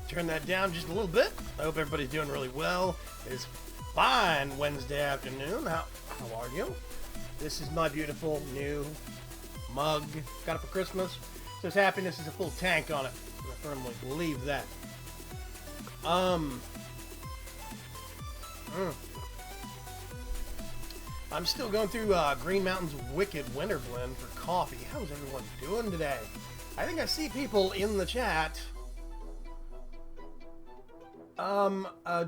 Turn that down just a little bit. I hope everybody's doing really well. It's fine Wednesday afternoon. How are you? This is my beautiful new mug. Got it for Christmas. Says happiness is a full tank on it. I firmly believe that. I'm still going through Green Mountain's Wicked Winter Blend for coffee. How's everyone doing today? I think I see people in the chat.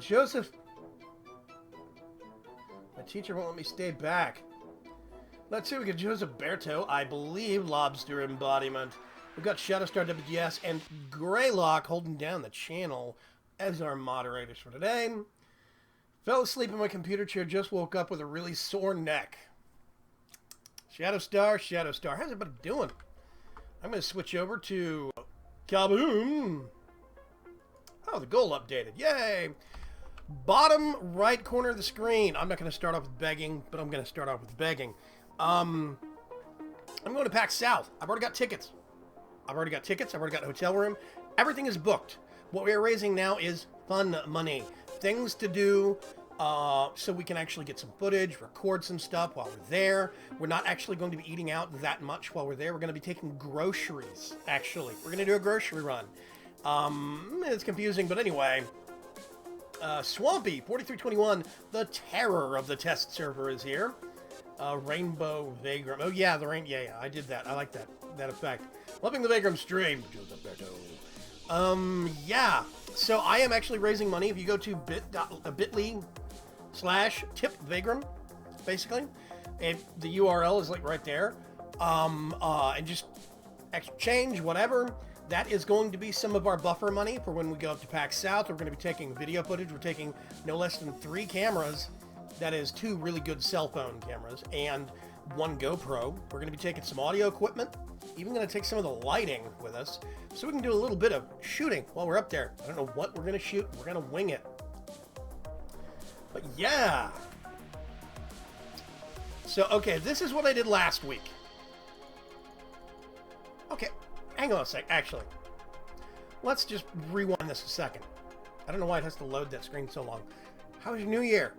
Joseph. My teacher won't let me stay back. Let's see, we got Joseph Berto, I believe, Lobster Embodiment. We've got Shadowstar WGS and Greylock holding down the channel as our moderators for today. Fell asleep in my computer chair, just woke up with a really sore neck. Shadowstar. How's everybody doing? I'm going to switch over to Kaboom. Oh, the goal updated. Yay! Bottom right corner of the screen. I'm not going to start off with begging, but I'm going to start off with begging. I'm going to PAX South. I've already got tickets. I've already got a hotel room. Everything is booked. What we are raising now is fun money. Things to do so we can actually get some footage, record some stuff while we're there. We're not actually going to be eating out that much while we're there. We're going to be taking groceries, actually. We're going to do a grocery run. It's confusing, but anyway. Swampy, 4321, the terror of the test server is here. Rainbow Vaygrim. Oh, yeah, the rain. Yeah, I did that. I like that effect. Loving the Vaygrim stream. Yeah. So I am actually raising money. If you go to bit.ly/tipvaygrim, basically, and the URL is like right there, and just exchange whatever. That is going to be some of our buffer money for when we go up to PAX South. We're going to be taking video footage. We're taking no less than 3 cameras. That is 2 really good cell phone cameras and 1 GoPro. We're going to be taking some audio equipment. Even going to take some of the lighting with us so we can do a little bit of shooting while we're up there. I don't know what we're going to shoot. We're going to wing it. Yeah. So, okay, this is what I did last week. Okay, hang on a sec, actually. Let's just rewind this a second. I don't know why it has to load that screen so long. How was your new year?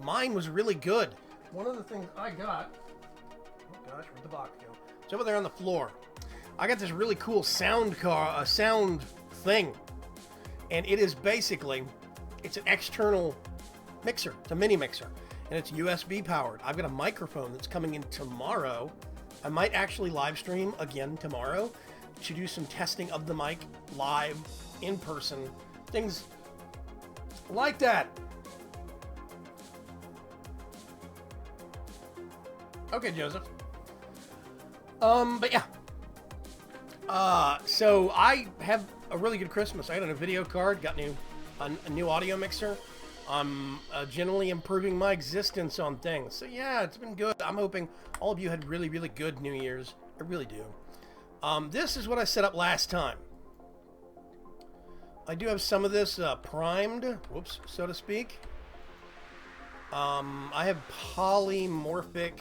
Mine was really good. One of the things I got... Oh gosh, where'd the box go? It's over there on the floor. I got this really cool sound thing. And it is basically... It's an external mixer. It's a mini mixer. And it's USB powered. I've got a microphone that's coming in tomorrow. I might actually live stream again tomorrow to do some testing of the mic live, in person, things like that. Okay, Joseph. But yeah. So I have a really good Christmas. I got a video card, got a new audio mixer. I'm generally improving my existence on things. So yeah, it's been good. I'm hoping all of you had really, really good New Year's. I really do. This is what I set up last time. I do have some of this primed, whoops, so to speak. I have polymorphic.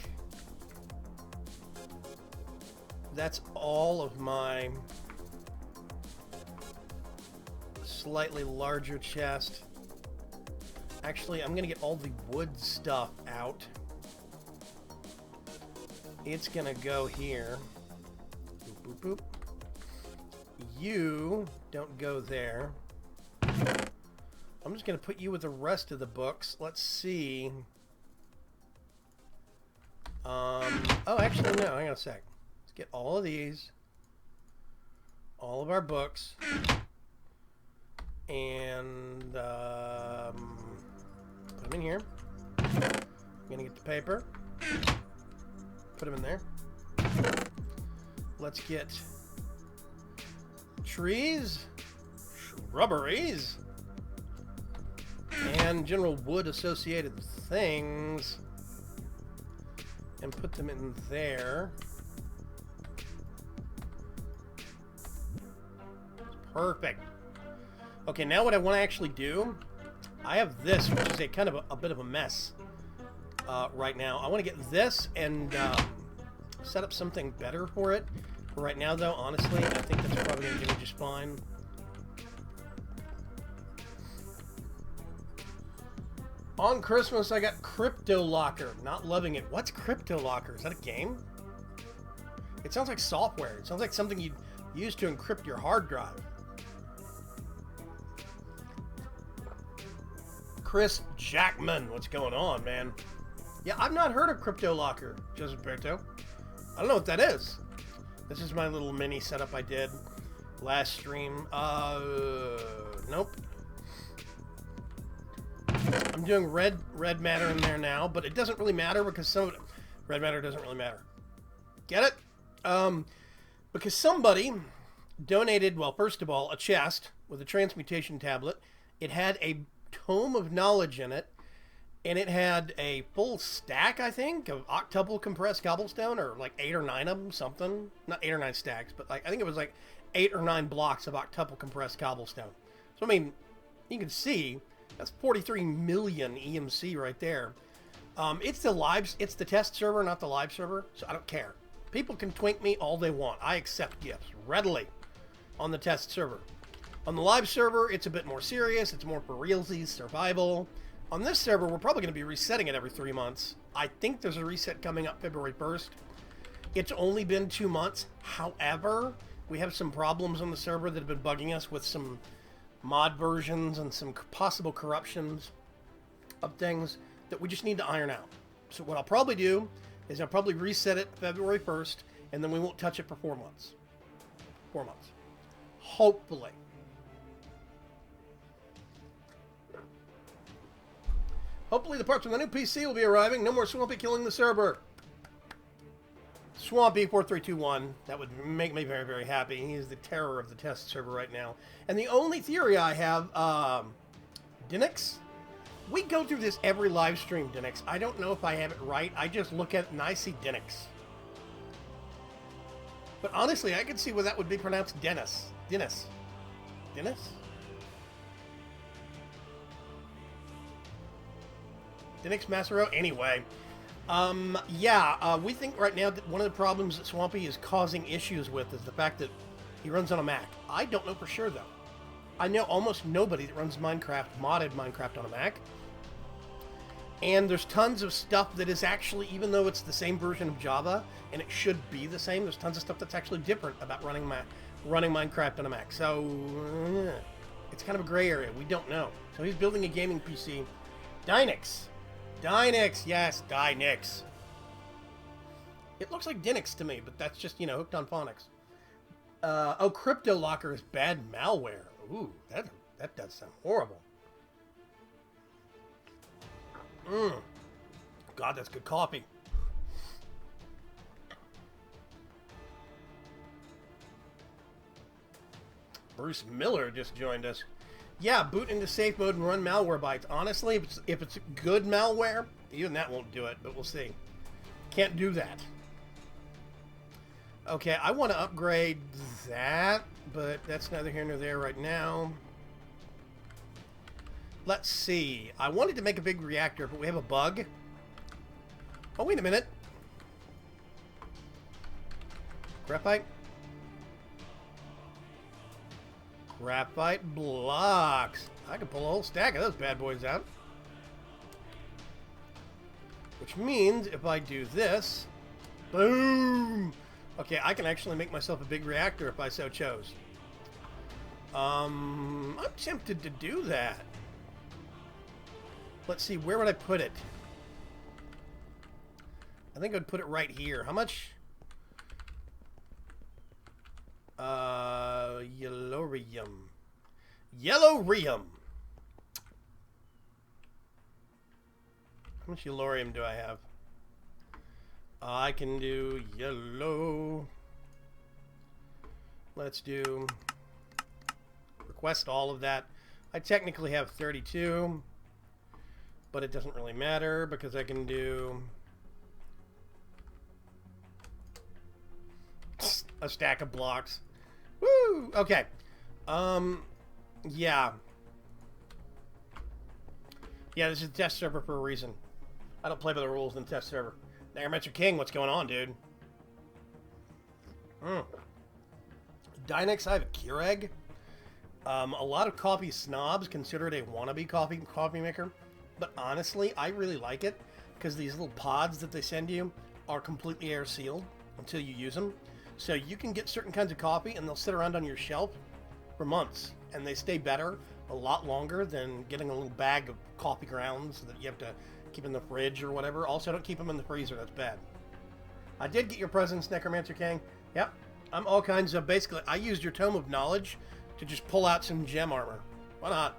That's all of my slightly larger chest. Actually, I'm going to get all the wood stuff out. It's going to go here. Boop, boop, boop. You don't go there. I'm just going to put you with the rest of the books. Let's see. Oh, actually, no. Hang on a sec. Let's get all of these. All of our books. And, put them in here. I'm going to get the paper. Put them in there. Let's get trees, shrubberies, and general wood associated things, and put them in there. Perfect. Okay, now what I want to actually do, I have this, which is a kind of a bit of a mess right now. I want to get this and set up something better for it. For right now, though, honestly, I think that's probably going to do just fine. On Christmas, I got Crypto Locker. Not loving it. What's Crypto Locker? Is that a game? It sounds like software. It sounds like something you'd use to encrypt your hard drive. Chris Jackman, what's going on, man? Yeah, I've not heard of Crypto Locker, Joseph Berto. I don't know what that is. This is my little mini setup I did last stream. Nope. I'm doing red matter in there now, but it doesn't really matter because some of it, red matter doesn't really matter. Get it? Because somebody donated, well, first of all, a chest with a transmutation tablet. It had a tome of knowledge in it, and it had a full stack, I think, of octuple compressed cobblestone, or like 8 or 9 of them, something. Not 8 or 9 stacks, but like I think it was like 8 or 9 blocks of octuple compressed cobblestone. So I mean, you can see that's 43 million EMC right there. It's the test server, not the live server, so I don't care. People can twink me all they want. I accept gifts readily on the test server. On the live server, it's a bit more serious. It's more for realsies, survival. On this server, we're probably going to be resetting it every 3 months. I think there's a reset coming up February 1st. It's only been 2 months. However, we have some problems on the server that have been bugging us with some mod versions and some possible corruptions of things that we just need to iron out. So what I'll probably do is I'll probably reset it February 1st, and then we won't touch it for 4 months. 4 months. Hopefully. Hopefully the parts from the new PC will be arriving. No more Swampy killing the server. Swampy4321. That would make me very, very happy. He is the terror of the test server right now. And the only theory I have, Dinix? We go through this every live stream, Dinix. I don't know if I have it right. I just look at it and I see Dinix. But honestly, I could see where that would be pronounced Dennis. Dennis. Dennis? Linux Macero? Anyway. Yeah, we think right now that one of the problems that Swampy is causing issues with is the fact that he runs on a Mac. I don't know for sure, though. I know almost nobody that runs Minecraft, modded Minecraft on a Mac. And there's tons of stuff that is actually, even though it's the same version of Java, and it should be the same, there's tons of stuff that's actually different about running Minecraft on a Mac. So, it's kind of a gray area. We don't know. So he's building a gaming PC. Dynix. Dynix, yes, Dynix. It looks like Dynix to me, but that's just, you know, hooked on phonics. Oh, Crypto Locker is bad malware. Ooh, that does sound horrible. God, that's good coffee. Bruce Miller just joined us. Yeah, boot into safe mode and run malware bytes. Honestly, if it's good malware, even that won't do it, but we'll see. Can't do that. Okay, I want to upgrade that, but that's neither here nor there right now. Let's see. I wanted to make a big reactor, but we have a bug. Oh, wait a minute. Graphite? Graphite blocks. I can pull a whole stack of those bad boys out. Which means if I do this, boom! Okay, I can actually make myself a big reactor if I so chose. I'm tempted to do that. Let's see, where would I put it? I think I'd put it right here. How much? Yellorium. Yellorium! How much yellorium do I have? I can do yellow. Let's do... request all of that. I technically have 32. But it doesn't really matter because I can do a stack of blocks. Woo! Okay. Yeah. Yeah, this is a test server for a reason. I don't play by the rules in the test server. Necromancer King, what's going on, dude? Dynix, I have a Keurig. A lot of coffee snobs consider it a wannabe coffee maker. But honestly, I really like it because these little pods that they send you are completely air sealed until you use them. So you can get certain kinds of coffee and they'll sit around on your shelf for months and they stay better a lot longer than getting a little bag of coffee grounds that you have to keep in the fridge or whatever. Also, don't keep them in the freezer. That's bad. I did get your presents, Necromancer King. Yep. I'm all kinds of... basically, I used your Tome of Knowledge to just pull out some gem armor. Why not?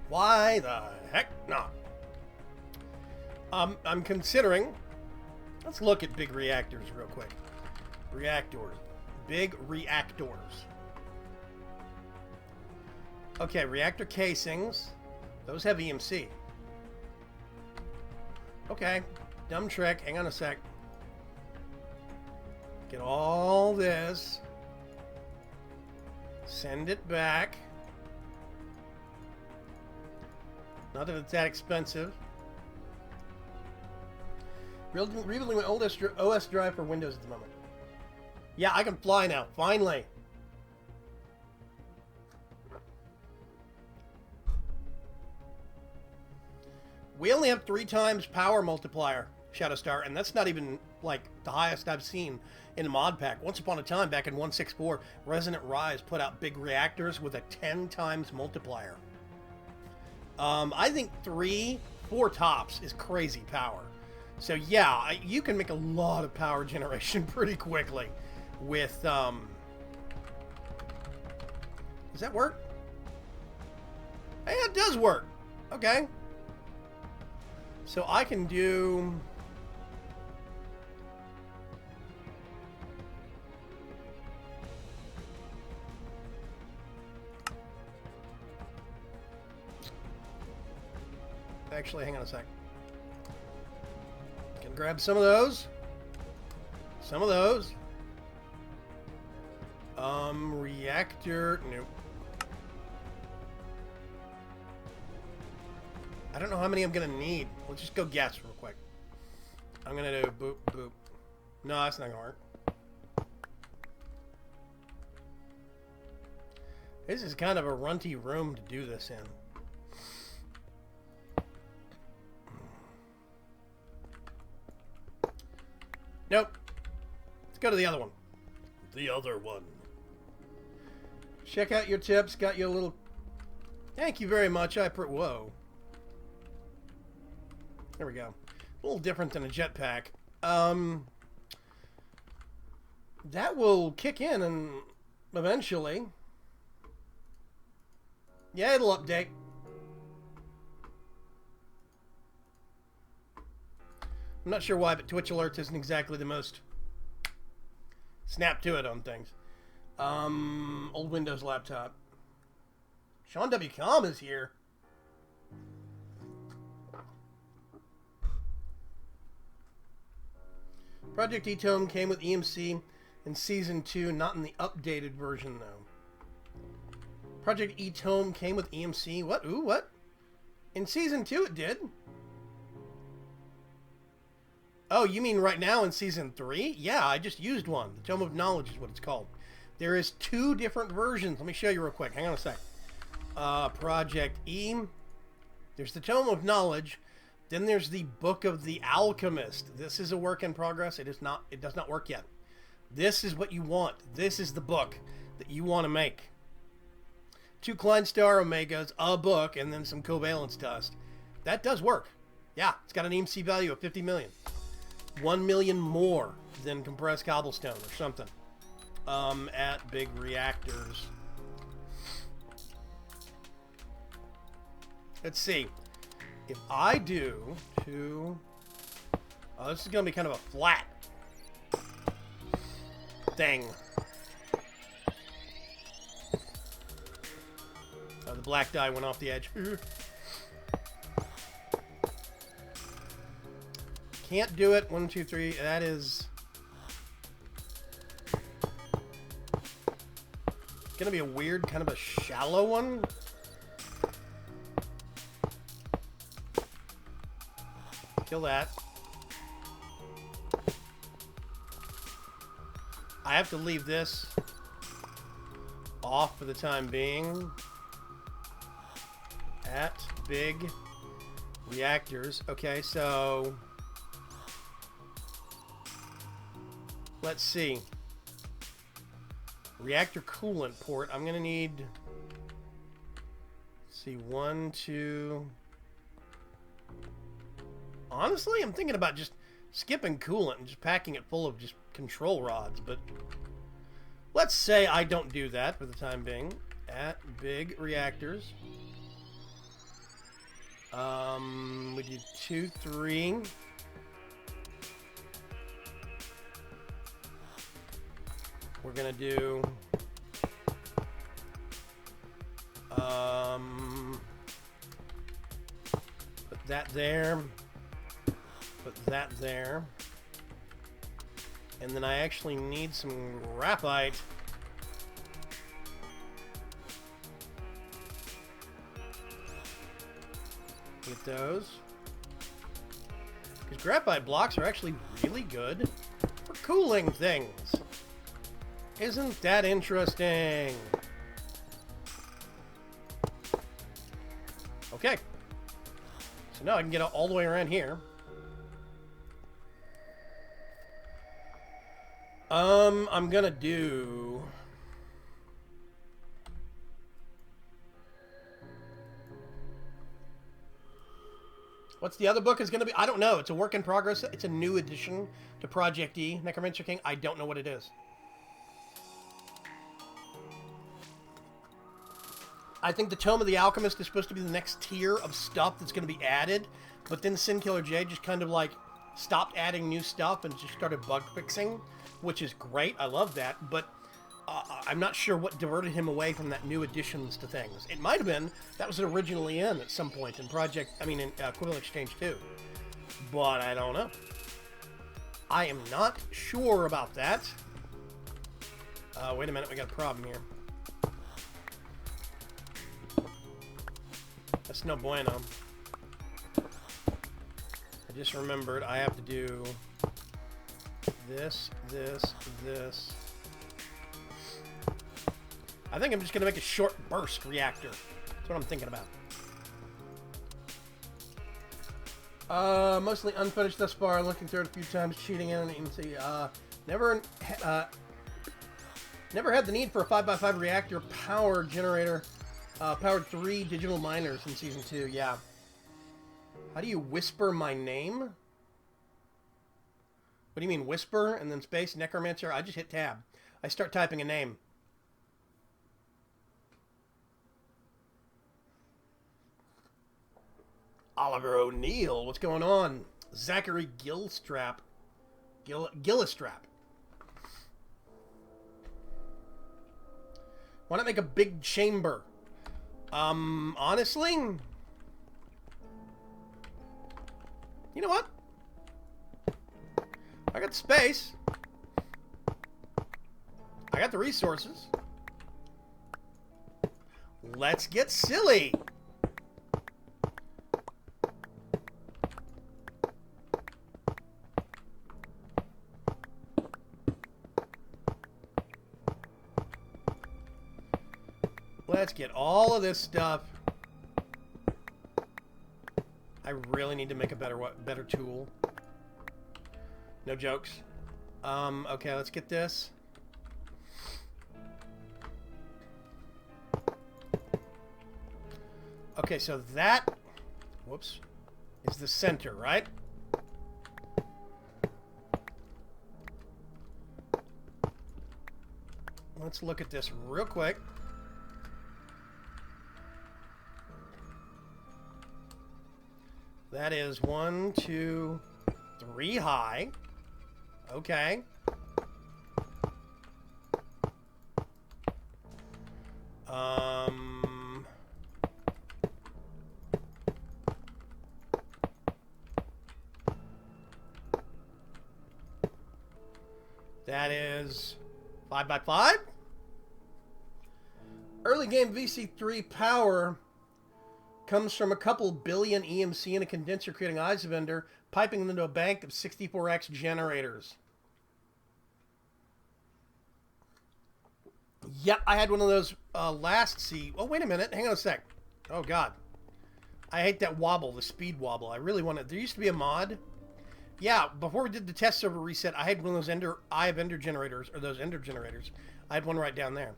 Why the heck not? I'm considering... let's look at big reactors real quick. Reactors. Big reactors. Okay, reactor casings. Those have EMC. Okay. Dumb trick. Hang on a sec. Get all this. Send it back. Not that it's that expensive. Rebuilding my old OS drive for Windows at the moment. Yeah, I can fly now. Finally. We only have 3 times power multiplier, Shadowstar, and that's not even, like, the highest I've seen in a mod pack. Once upon a time, back in 1.6.4, Resonant Rise put out big reactors with a 10 times multiplier. I think 3, 4 tops is crazy power. So yeah, you can make a lot of power generation pretty quickly with, does that work? Hey, it does work. Okay. So I can do... actually, hang on a sec. Can grab some of those. Some of those. Reactor... nope. I don't know how many I'm going to need. Let's just go guess real quick. I'm going to do boop, boop. No, that's not going to work. This is kind of a runty room to do this in. Nope. Let's go to the other one. The other one. Check out your tips. Got you a little... Thank you very much. Whoa. There we go. A little different than a jetpack. That will kick in and eventually... Yeah, it'll update. I'm not sure why, but Twitch Alerts isn't exactly the most snap to it on things. Old Windows laptop. Sean W. Com is here. Project E-Tome came with EMC in Season 2, not in the updated version, though. Project E-Tome came with EMC. What? Ooh, what? In Season 2 it did? Oh, you mean right now in Season 3? Yeah, I just used one. The Tome of Knowledge is what it's called. There is 2 different versions. Let me show you real quick. Hang on a sec. Project E. There's the Tome of Knowledge. Then there's the Book of the Alchemist. This is a work in progress. It does not work yet. This is what you want. This is the book that you want to make. 2 Klein Star Omegas, a book, and then some covalence dust. That does work. Yeah, it's got an EMC value of 50 million. 1 million more than compressed cobblestone or something. At big reactors. Let's see. If I do 2... Oh, this is going to be kind of a flat thing. The black dye went off the edge. Can't do it. 1, 2, 3. That is gonna be a weird, kind of a shallow one. Kill that. I have to leave this off for the time being. At big reactors. Okay, so let's see. Reactor coolant port. I'm gonna need, let's see, 1, 2. Honestly, I'm thinking about just skipping coolant and just packing it full of just control rods, but let's say I don't do that for the time being. At big reactors. We do 2, 3. We're gonna do put that there, put that there, and then I actually need some graphite. Get those. Because graphite blocks are actually really good for cooling things. Isn't that interesting? Okay. So now I can get all the way around here. I'm gonna do... What's the other book is going to be? I don't know. It's a work in progress. It's a new addition to Project E. Necromancer King. I don't know what it is. I think the Tome of the Alchemist is supposed to be the next tier of stuff that's going to be added. But then Sin Killer J just kind of like stopped adding new stuff and just started bug fixing, which is great. I love that. But I'm not sure what diverted him away from that new additions to things. It might have been that was originally in at some point in in Equivalent Exchange 2. But I don't know. I am not sure about that. Wait a minute, we got a problem here. That's no bueno. just remembered I have to do this, this, this. I think I'm just going to make a short burst reactor. That's what I'm thinking about. Mostly unfinished thus far. Looking through it a few times, cheating in, and you can see, never had the need for a 5x5 reactor power generator, powered 3 digital miners in Season 2, yeah. How do you whisper my name? What do you mean, whisper and then space, necromancer? I just hit tab. I start typing a name. Oliver O'Neill, what's going on? Zachary Gillistrap. Gillistrap. Why not make a big chamber? Honestly, you know what? I got the space. I got the resources. Let's get silly. Let's get all of this stuff. I really need to make a better tool. No jokes. Okay, let's get this. Okay, so that, whoops, is the center, right? Let's look at this real quick. That is 1, 2, 3 high. Okay. That is 5x5. Early game VC3 power comes from a couple billion EMC in a condenser creating Eisbender, piping them into a bank of 64X generators. Yep, I had one of those last seed. Oh, wait a minute. Hang on a sec. Oh, God. I hate that wobble, the speed wobble. I really want it. There used to be a mod. Yeah, before we did the test server reset, I had one of those Eye of Ender generators, or those Ender generators. I had one right down there.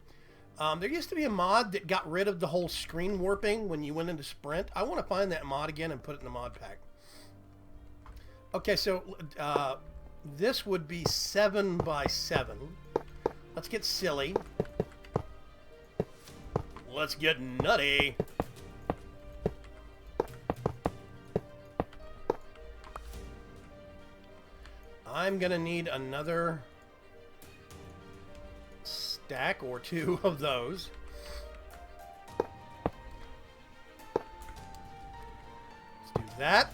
There used to be a mod that got rid of the whole screen warping when you went into Sprint. I want to find that mod again and put it in the mod pack. Okay, so this would be 7x7. Let's get silly. Let's get nutty. I'm gonna need another stack or 2 of those. Let's do that.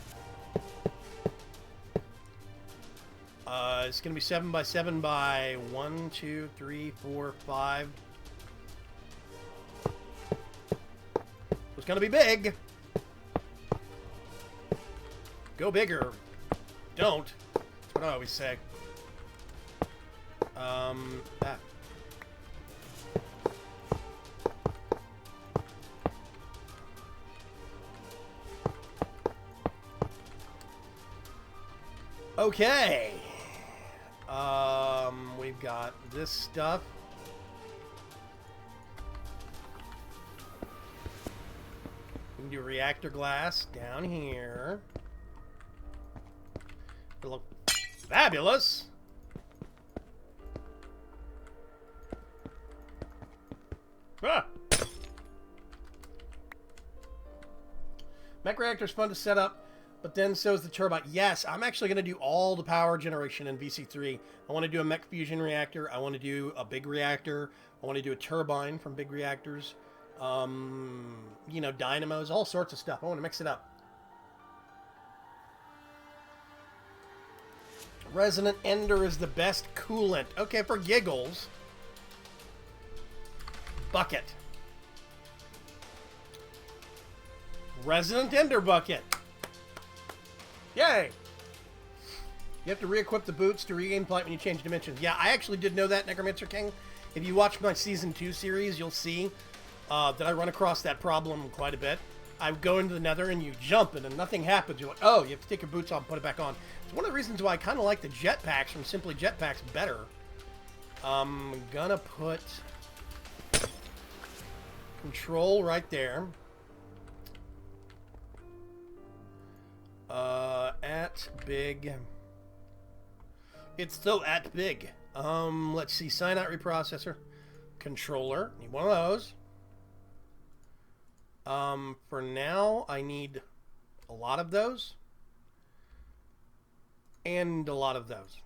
It's gonna be 7x7 by 1, 2, 3, 4, 5. It's gonna be big. Go bigger. Don't. That's what I always say. That. Okay. We've got this stuff. We can do reactor glass down here. It'll look fabulous. Ah. Mech reactor's fun to set up, but then so is the turbine. Yes, I'm actually going to do all the power generation in VC3. I want to do a mech fusion reactor. I want to do a big reactor. I want to do a turbine from big reactors. You know, dynamos, all sorts of stuff. I want to mix it up. Resonant Ender is the best coolant. Okay, for giggles. Bucket. Resonant Ender bucket. Yay! You have to re-equip the boots to regain flight when you change dimensions. Yeah, I actually did know that, Necromancer King. If you watch my Season 2 series, you'll see that I run across that problem quite a bit. I go into the Nether and you jump and then nothing happens. You're like, oh, you have to take your boots off and put it back on. It's one of the reasons why I kind of like the jetpacks from Simply Jetpacks better. I'm gonna put control right there. At big. It's still at big. Let's see. Sign out reprocessor. Controller. Need one of those. For now, I need a lot of those. And a lot of those.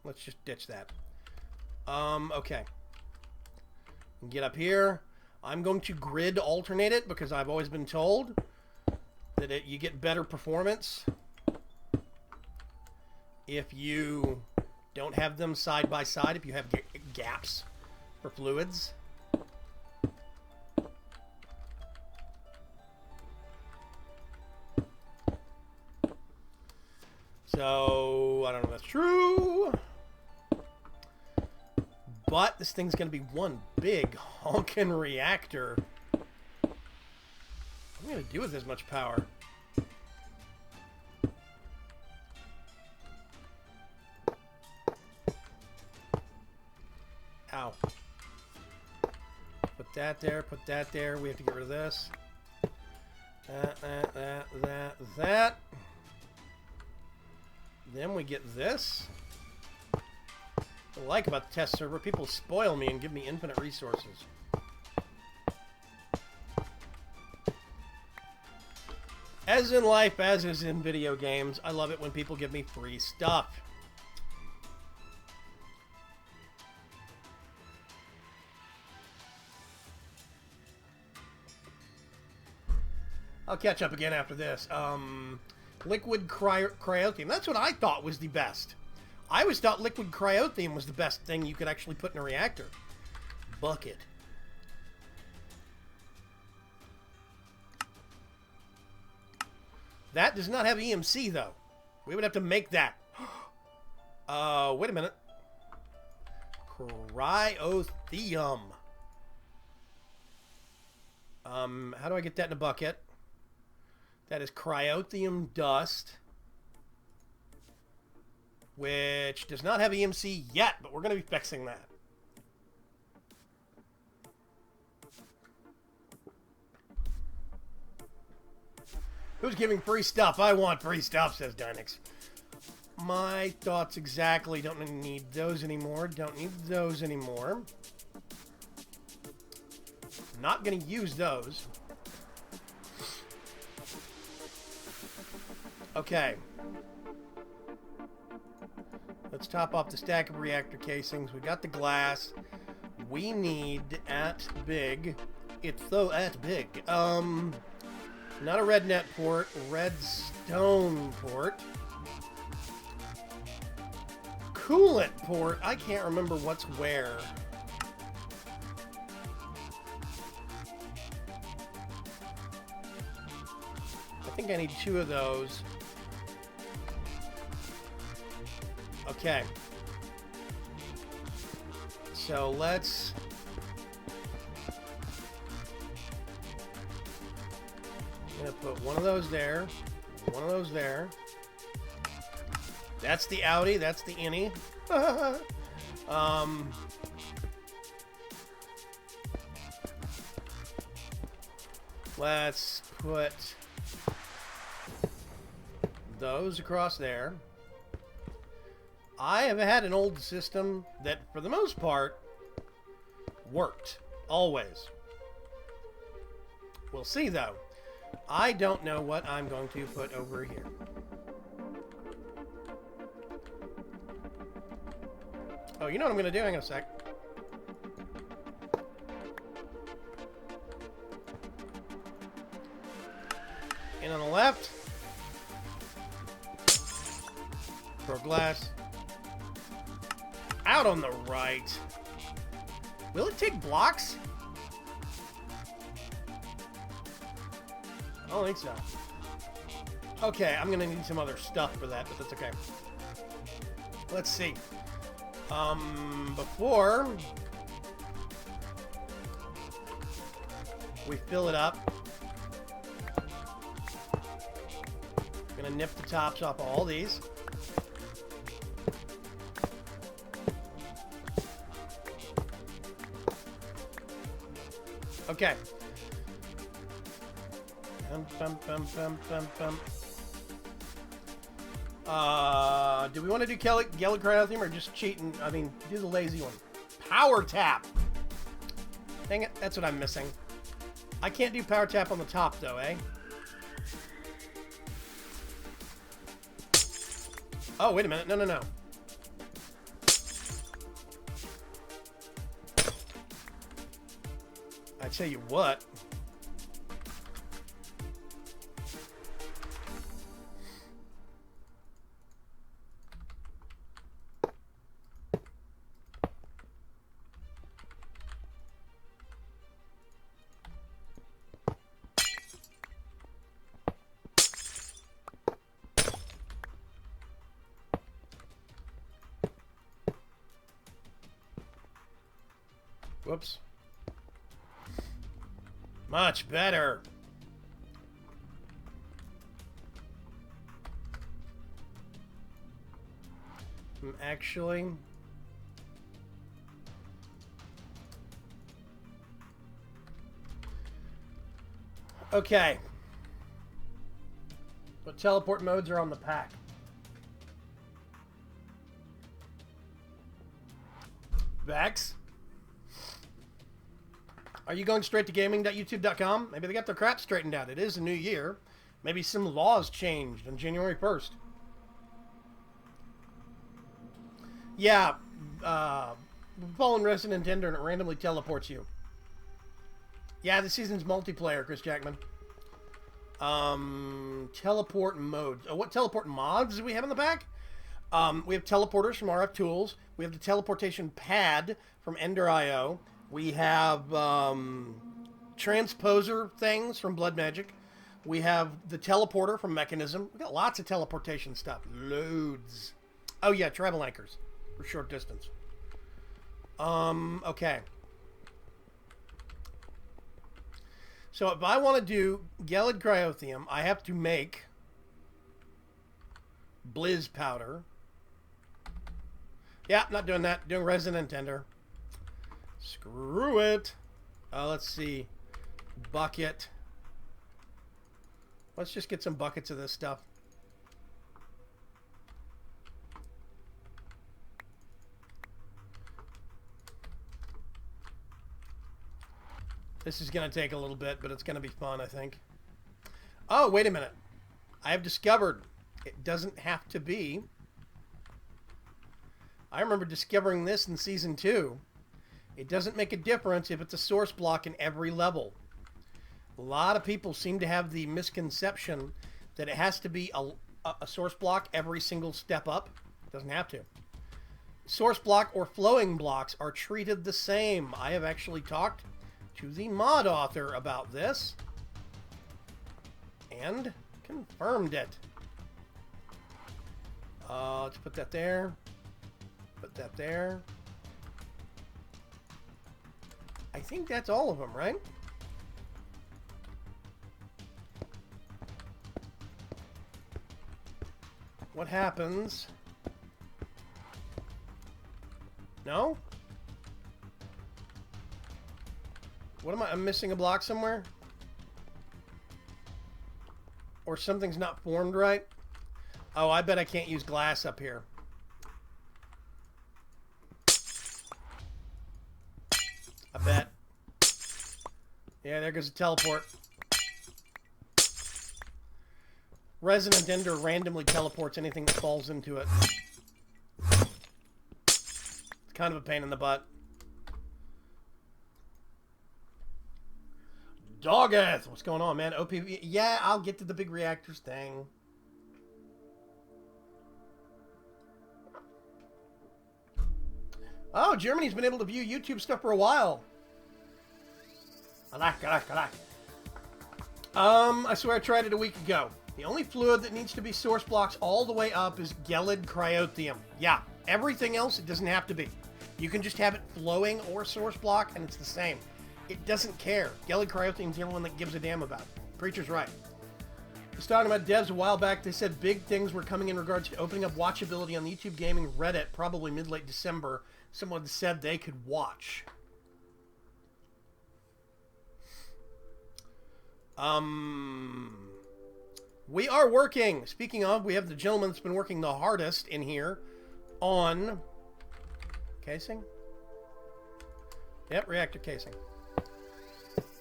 Let's just ditch that. Okay. Get up here. I'm going to grid alternate it because I've always been told that you get better performance if you don't have them side by side, if you have gaps for fluids. So, I don't know if that's true. But this thing's going to be one big honkin' reactor. What am I going to do with this much power? Ow. Put that there, put that there. We have to get rid of this. That. Then we get this. What I like about the test server, people spoil me and give me infinite resources. As in life, as is in video games, I love it when people give me free stuff. I'll catch up again after this. Liquid cryotheum. That's what I thought was the best. I always thought liquid cryotheum was the best thing you could actually put in a reactor. Bucket. That does not have EMC, though. We would have to make that. Wait a minute. Cryotheum. How do I get that in a bucket? That is cryotheum dust, which does not have EMC yet, but we're going to be fixing that. Who's giving free stuff? I want free stuff, says Dynix. My thoughts exactly. Don't need those anymore. Don't need those anymore. Not going to use those. Okay. Let's top off the stack of reactor casings. We got the glass. We need at big. It's so at big. Not a red net port. Redstone port. Coolant port. I can't remember what's where. I think I need 2 of those. Okay. So let's... I'm going to put one of those there. One of those there. That's the outie. That's the innie. Let's put those across there. I have had an old system that, for the most part, worked. Always. We'll see, though. I don't know what I'm going to put over here. Oh, you know what I'm going to do? Hang on a sec. In on the left. Throw glass. Out on the right. Will it take blocks? I don't think so. Okay, I'm gonna need some other stuff for that, but that's okay. Let's see. Before we fill it up, I'm gonna nip the tops off all these. Okay. Do we want to do Gellid Cryotheme or just cheat and, I mean, do the lazy one? Power Tap! Dang it, that's what I'm missing. I can't do Power Tap on the top, though, eh? Oh, wait a minute. No, no, no. I tell you what. Whoops. Much better. Actually, okay. What teleport modes are on the pack? Vex? Are you going straight to gaming.youtube.com? Maybe they got their crap straightened out. It is a new year. Maybe some laws changed on January 1st. Yeah, fallen resident tender and it randomly teleports you. Yeah, this season's multiplayer, Chris Jackman. Teleport modes. What teleport mods do we have in the back? We have teleporters from RF Tools. We have the teleportation pad from Ender.io. We have transposer things from Blood Magic. We have the teleporter from Mechanism. We've got lots of teleportation stuff. Loads. Oh, yeah, travel anchors for short distance. Okay. So if I want to do Gellid Cryotheme, I have to make Blizz Powder. Yeah, not doing that. Doing Resonant Tender. Screw it. Let's see. Bucket. Let's just get some buckets of this stuff. This is going to take a little bit, but it's going to be fun, I think. Oh, wait a minute. I have discovered it doesn't have to be. I remember discovering this in Season 2. It doesn't make a difference if it's a source block in every level. A lot of people seem to have the misconception that it has to be a source block every single step up. It doesn't have to. Source block or flowing blocks are treated the same. I have actually talked to the mod author about this and confirmed it. Let's put that there. Put that there. I think that's all of them, right? What happens? No? What am I? I'm missing a block somewhere? Or something's not formed right? Oh, I bet I can't use glass up here. I bet. Yeah, there goes a teleport. Resonant Ender randomly teleports anything that falls into it. It's kind of a pain in the butt. Doggeth! What's going on, man? OPV? Yeah, I'll get to the big reactors thing. Oh, Germany's been able to view YouTube stuff for a while. I swear I tried it a week ago. The only fluid that needs to be source blocks all the way up is gelid cryotheum. Yeah, everything else it doesn't have to be. You can just have it flowing or source block and it's the same. It doesn't care. Gelid cryotheum's the only one that gives a damn about it. Preacher's right. I was talking about devs a while back. They said big things were coming in regards to opening up watchability on the YouTube Gaming Reddit, probably mid-late December. Someone said they could watch. We are working. Speaking of, we have the gentleman that's been working the hardest in here on casing. Yep, reactor casing.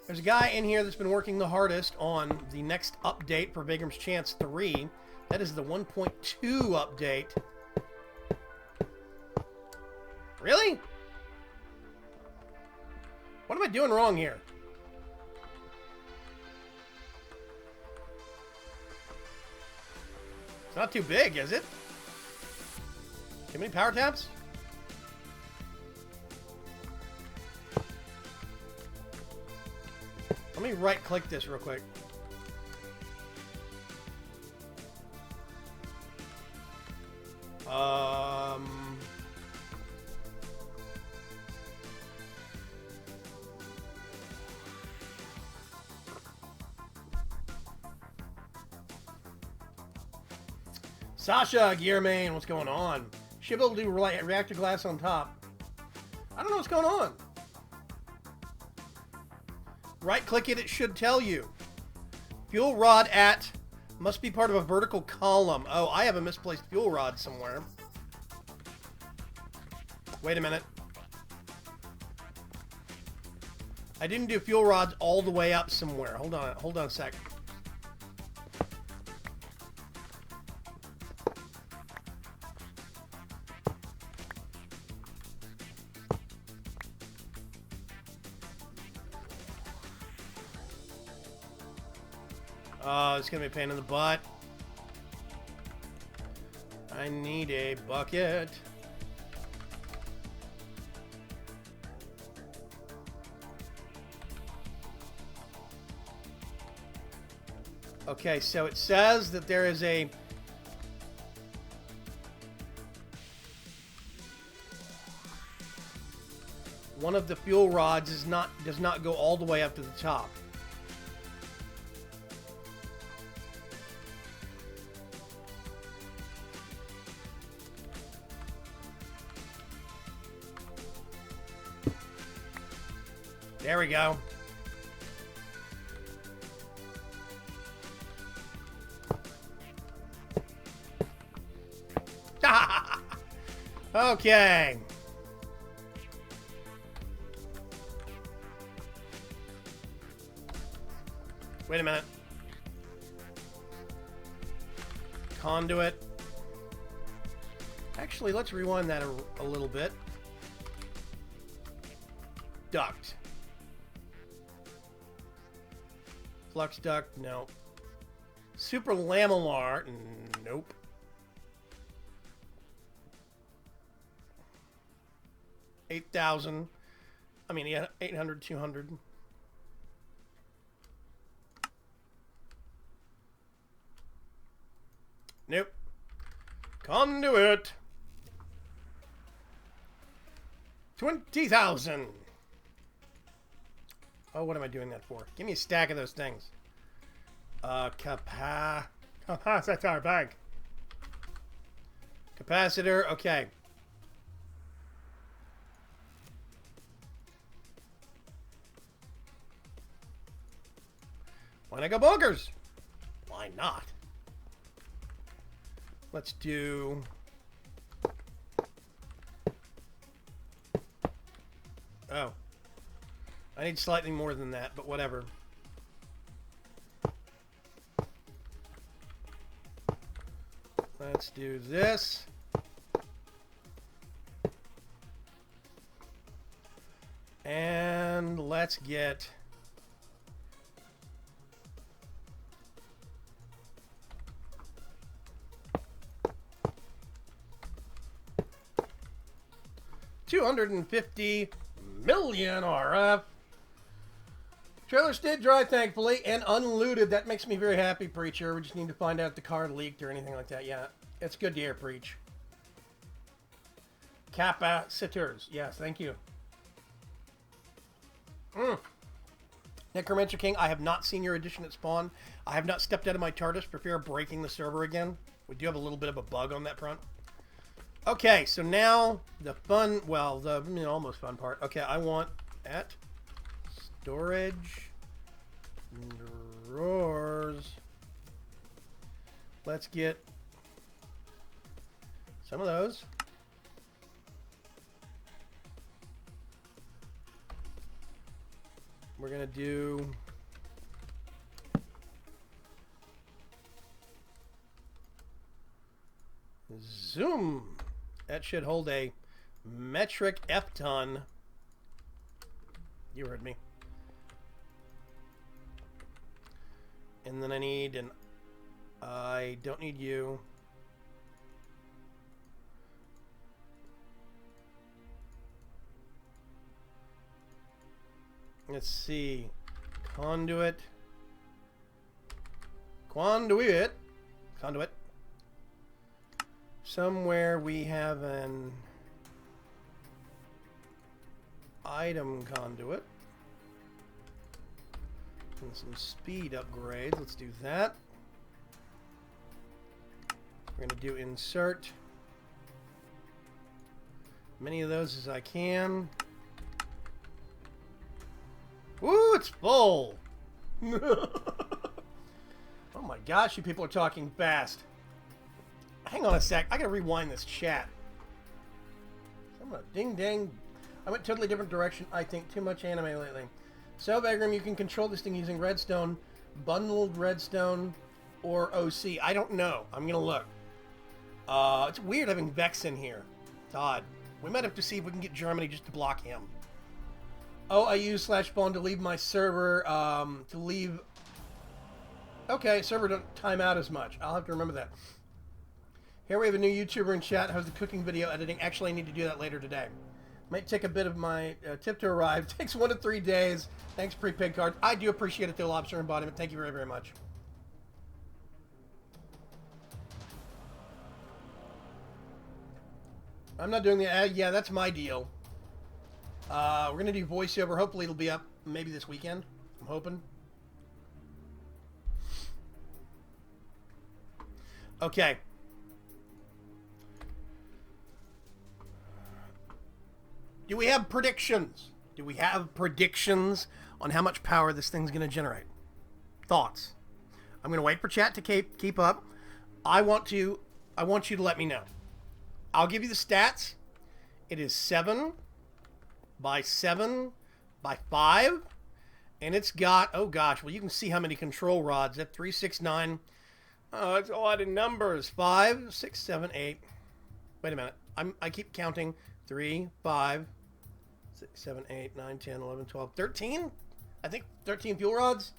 There's a guy in here that's been working the hardest on the next update for Vaygrim's Chance 3. That is the 1.2 update. Really? What am I doing wrong here? It's not too big, is it? Too many power taps? Let me right-click this real quick. Sasha Gearmain, what's going on? Should be able to do reactor glass on top. I don't know what's going on. Right-click it, it should tell you. Fuel rod at must be part of a vertical column. Oh, I have a misplaced fuel rod somewhere. Wait a minute. I didn't do fuel rods all the way up somewhere. Hold on a sec. Oh, it's gonna be a pain in the butt. I need a bucket. Okay, so it says that there is a one of the fuel rods does not go all the way up to the top. There we go. Okay. Wait a minute. Conduit. Actually, let's rewind that a little bit. Duct. Flux duct, no. Super lamellar, nope. $8,000. I mean, yeah, 800, 200. Nope. Conduit. 20,000. Oh, what am I doing that for? Give me a stack of those things. Capacitor bag. Capacitor, okay. Why not go bonkers? Why not? Let's do... Oh. I need slightly more than that, but whatever. Let's do this. And let's get... $250 million RF. Trailer stayed dry, thankfully, and unlooted. That makes me very happy, Preacher. We just need to find out if the car leaked or anything like that. Yeah, it's good to hear, Preach. Capacitors. Yes, thank you. Necromancer King, I have not seen your edition at spawn. I have not stepped out of my TARDIS for fear of breaking the server again. We do have a little bit of a bug on that front. Okay, so now the fun, well, the almost fun part. Okay, I want at storage drawers. Let's get some of those. We're gonna do zoom. That should hold a metric F-ton. You heard me. And then I need an... I don't need you. Let's see. Conduit. Conduit. Somewhere we have an item conduit. And some speed upgrades. Let's do that. We're going to do insert. Many of those as I can. Ooh, it's full! Oh my gosh, you people are talking fast. Hang on a sec, I gotta rewind this chat. I'm gonna ding dang. I went totally different direction, I think. Too much anime lately. So, Vaygrim, you can control this thing using redstone, bundled redstone, or OC. I don't know. I'm gonna look. It's weird having Vex in here. It's odd. We might have to see if we can get Germany just to block him. Oh, I use /spawn to leave my server, to leave... Okay, server don't time out as much. I'll have to remember that. Here we have a new YouTuber in chat. How's the cooking video editing? Actually, I need to do that later today. Might take a bit of my tip to arrive. Takes 1 to 3 days. Thanks, prepaid card. I do appreciate it, though, Lobster Embodiment. Thank you very, very much. I'm not doing the ad. Yeah, that's my deal. We're going to do voiceover. Hopefully it'll be up maybe this weekend. I'm hoping. Okay. Do we have predictions? Do we have predictions on how much power this thing's going to generate? Thoughts? I'm going to wait for chat to keep up. I want you to let me know. I'll give you the stats. It is 7 by 7 by 5, and it's got, oh gosh, well, you can see how many control rods. At 3, 6, 9. Oh, it's a lot of numbers. 5, 6, 7, 8. Wait a minute. I keep counting. 3, 5, 6, 7, 8, 9, 10, 11, 12, 13? I think 13 fuel rods.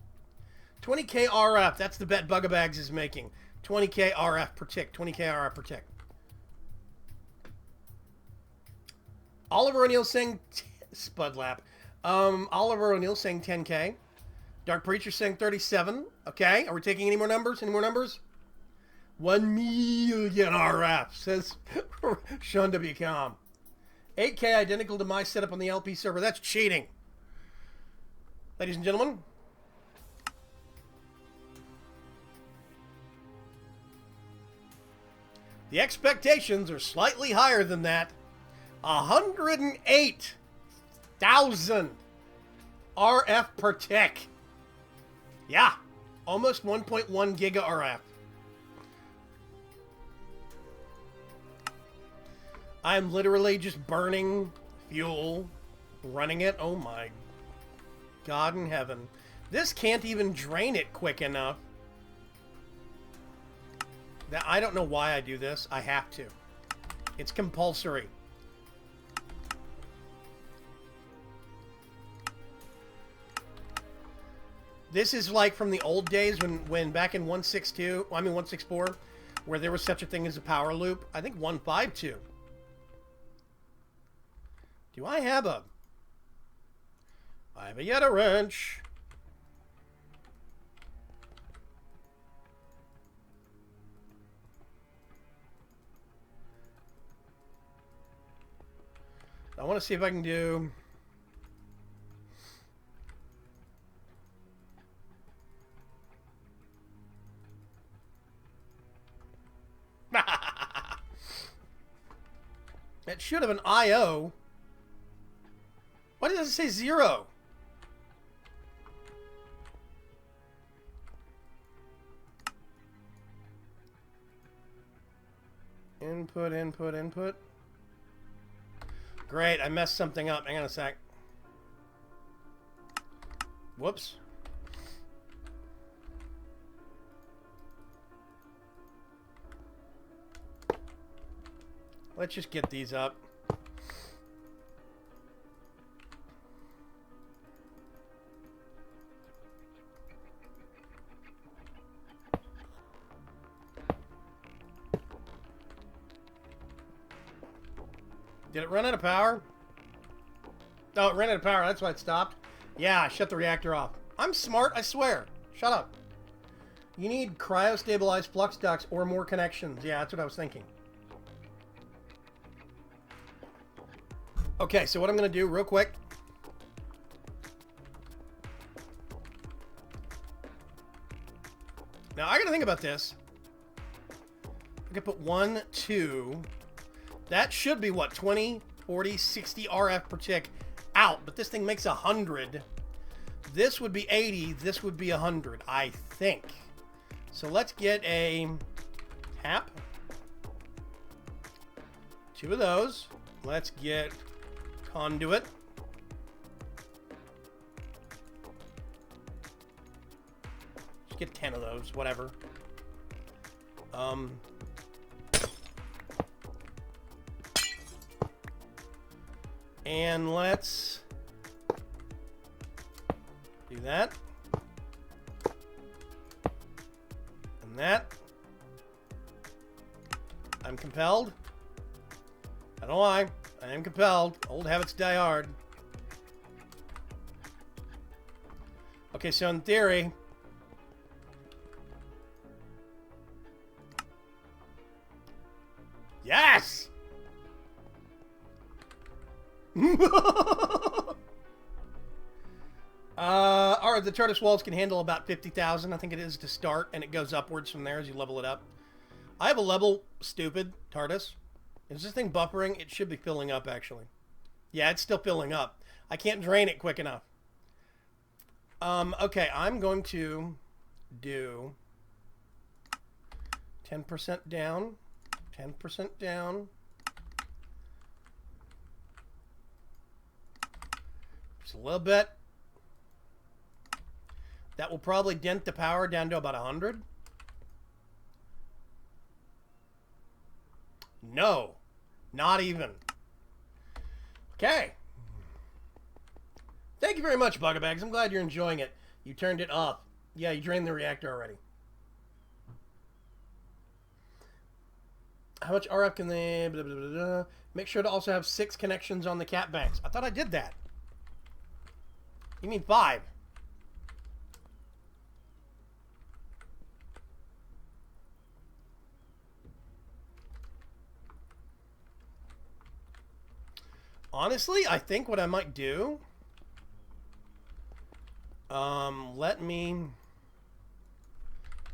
20k RF. That's the bet Bugabags is making. 20k RF per tick. 20k RF per tick. Oliver O'Neill saying Spudlap. Oliver O'Neill saying 10k. Dark Preacher saying 37. Okay. Are we taking any more numbers? Any more numbers? 1 million RF, says Sean W. Com. 8k identical to my setup on the LP server. That's cheating. Ladies and gentlemen. The expectations are slightly higher than that. 108,000 RF per tick. Yeah, almost 1.1 giga RF. I'm literally just burning fuel, running it. Oh my God in heaven. This can't even drain it quick enough. I don't know why I do this. I have to. It's compulsory. This is like from the old days when back in 164, where there was such a thing as a power loop. I think 152. Do I have a Yeta wrench? I want to see if I can do... It should have an I/O. Why does it say 0? Input, input, input. Great, I messed something up. Hang on a sec. Whoops. Let's just get these up. Did it run out of power? Oh, it ran out of power. That's why it stopped. Yeah, I shut the reactor off. I'm smart, I swear. Shut up. You need cryo-stabilized flux ducts or more connections. Yeah, that's what I was thinking. Okay, so what I'm going to do real quick. Now, I got to think about this. I could put 1, 2... That should be, what, 20, 40, 60 RF per tick out. But this thing makes 100. This would be 80. This would be 100, I think. So let's get a tap. 2 of those. Let's get conduit. Just get 10 of those, whatever. And let's do that. And that. I'm compelled. I don't know why. I am compelled. Old habits die hard. Okay, so in theory... Yes! Alright, the TARDIS walls can handle about 50,000, I think it is to start, and it goes upwards from there as you level it up. I have a level, stupid, TARDIS. Is this thing buffering? It should be filling up, actually. Yeah, it's still filling up. I can't drain it quick enough. Okay, I'm going to do 10% down, 10% down. Just a little bit. That will probably dent the power down to about 100. No, not even. Okay. Thank you very much, Bugabags. I'm glad you're enjoying it. You turned it off. Yeah, you drained the reactor already. How much RF can they... Blah, blah, blah, blah. Make sure to also have 6 connections on the cat banks. I thought I did that. You mean 5? Honestly, I think what I might do... let me...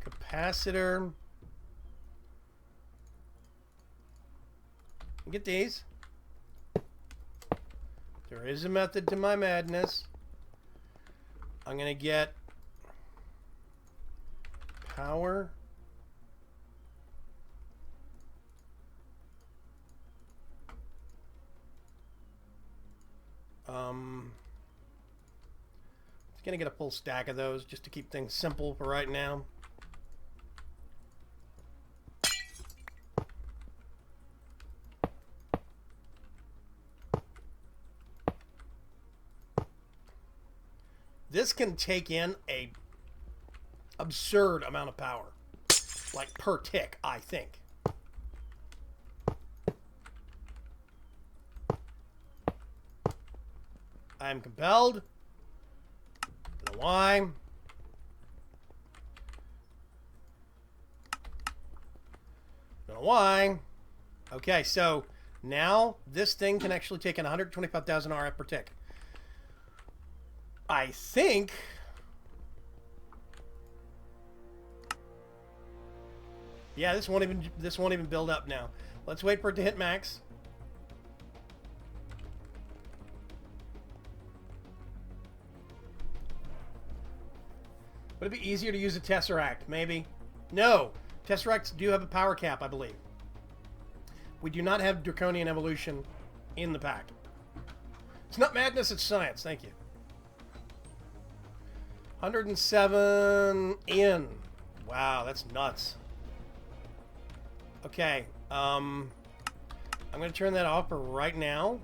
Capacitor... Get these. There is a method to my madness. I'm going to get... Power... Just gonna get a full stack of those just to keep things simple for right now. This can take in a absurd amount of power, like per tick, I think. I am compelled. Don't know why. Don't know why. Okay, so Now, this thing can actually take in 125,000 RF per tick. I think... Yeah, this won't even build up now. Let's wait for it to hit max. Would it be easier to use a Tesseract? Maybe. No. Tesseracts do have a power cap, I believe. We do not have Draconian Evolution in the pack. It's not madness, it's science. Thank you. 107 in. Wow, that's nuts. Okay. I'm going to turn that off for right now.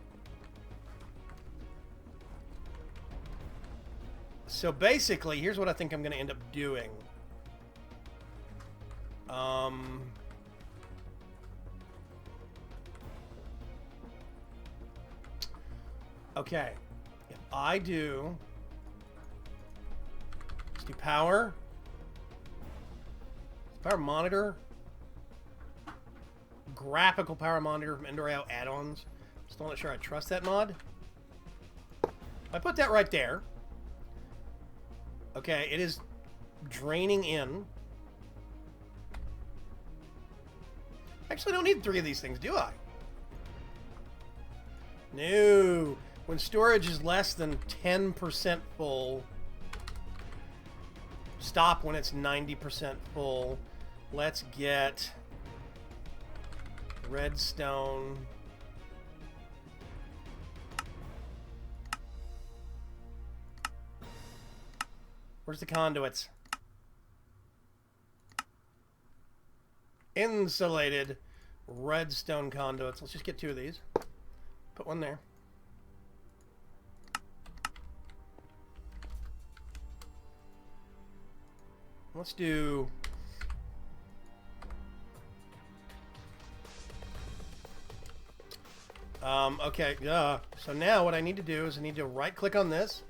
So basically, here's what I think I'm going to end up doing. Okay. If I do... Let's do power. Power monitor. Graphical power monitor from Endor add-ons. Still not sure I trust that mod. I put that right there. Okay, it is draining in. Actually, I don't need 3 of these things, do I? No. When storage is less than 10% full. Stop when it's 90% full. Let's get redstone. Where's the conduits? Insulated redstone conduits. Let's just get 2 of these. Put one there. Let's do... okay, so now what I need to do is I need to right-click on this.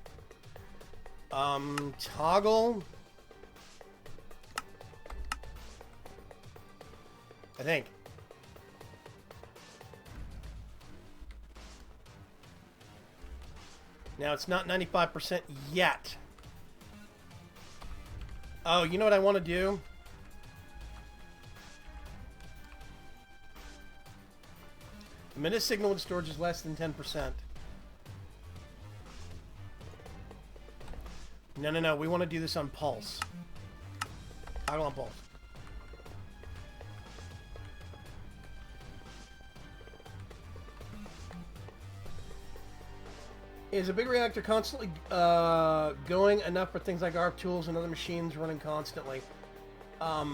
Toggle. I think. Now it's not 95% yet. Oh, you know what I want to do? Emit a signal when storage is less than 10%. No. We want to do this on pulse. Toggle on pulse. Is a big reactor constantly going enough for things like ARP tools and other machines running constantly? Hang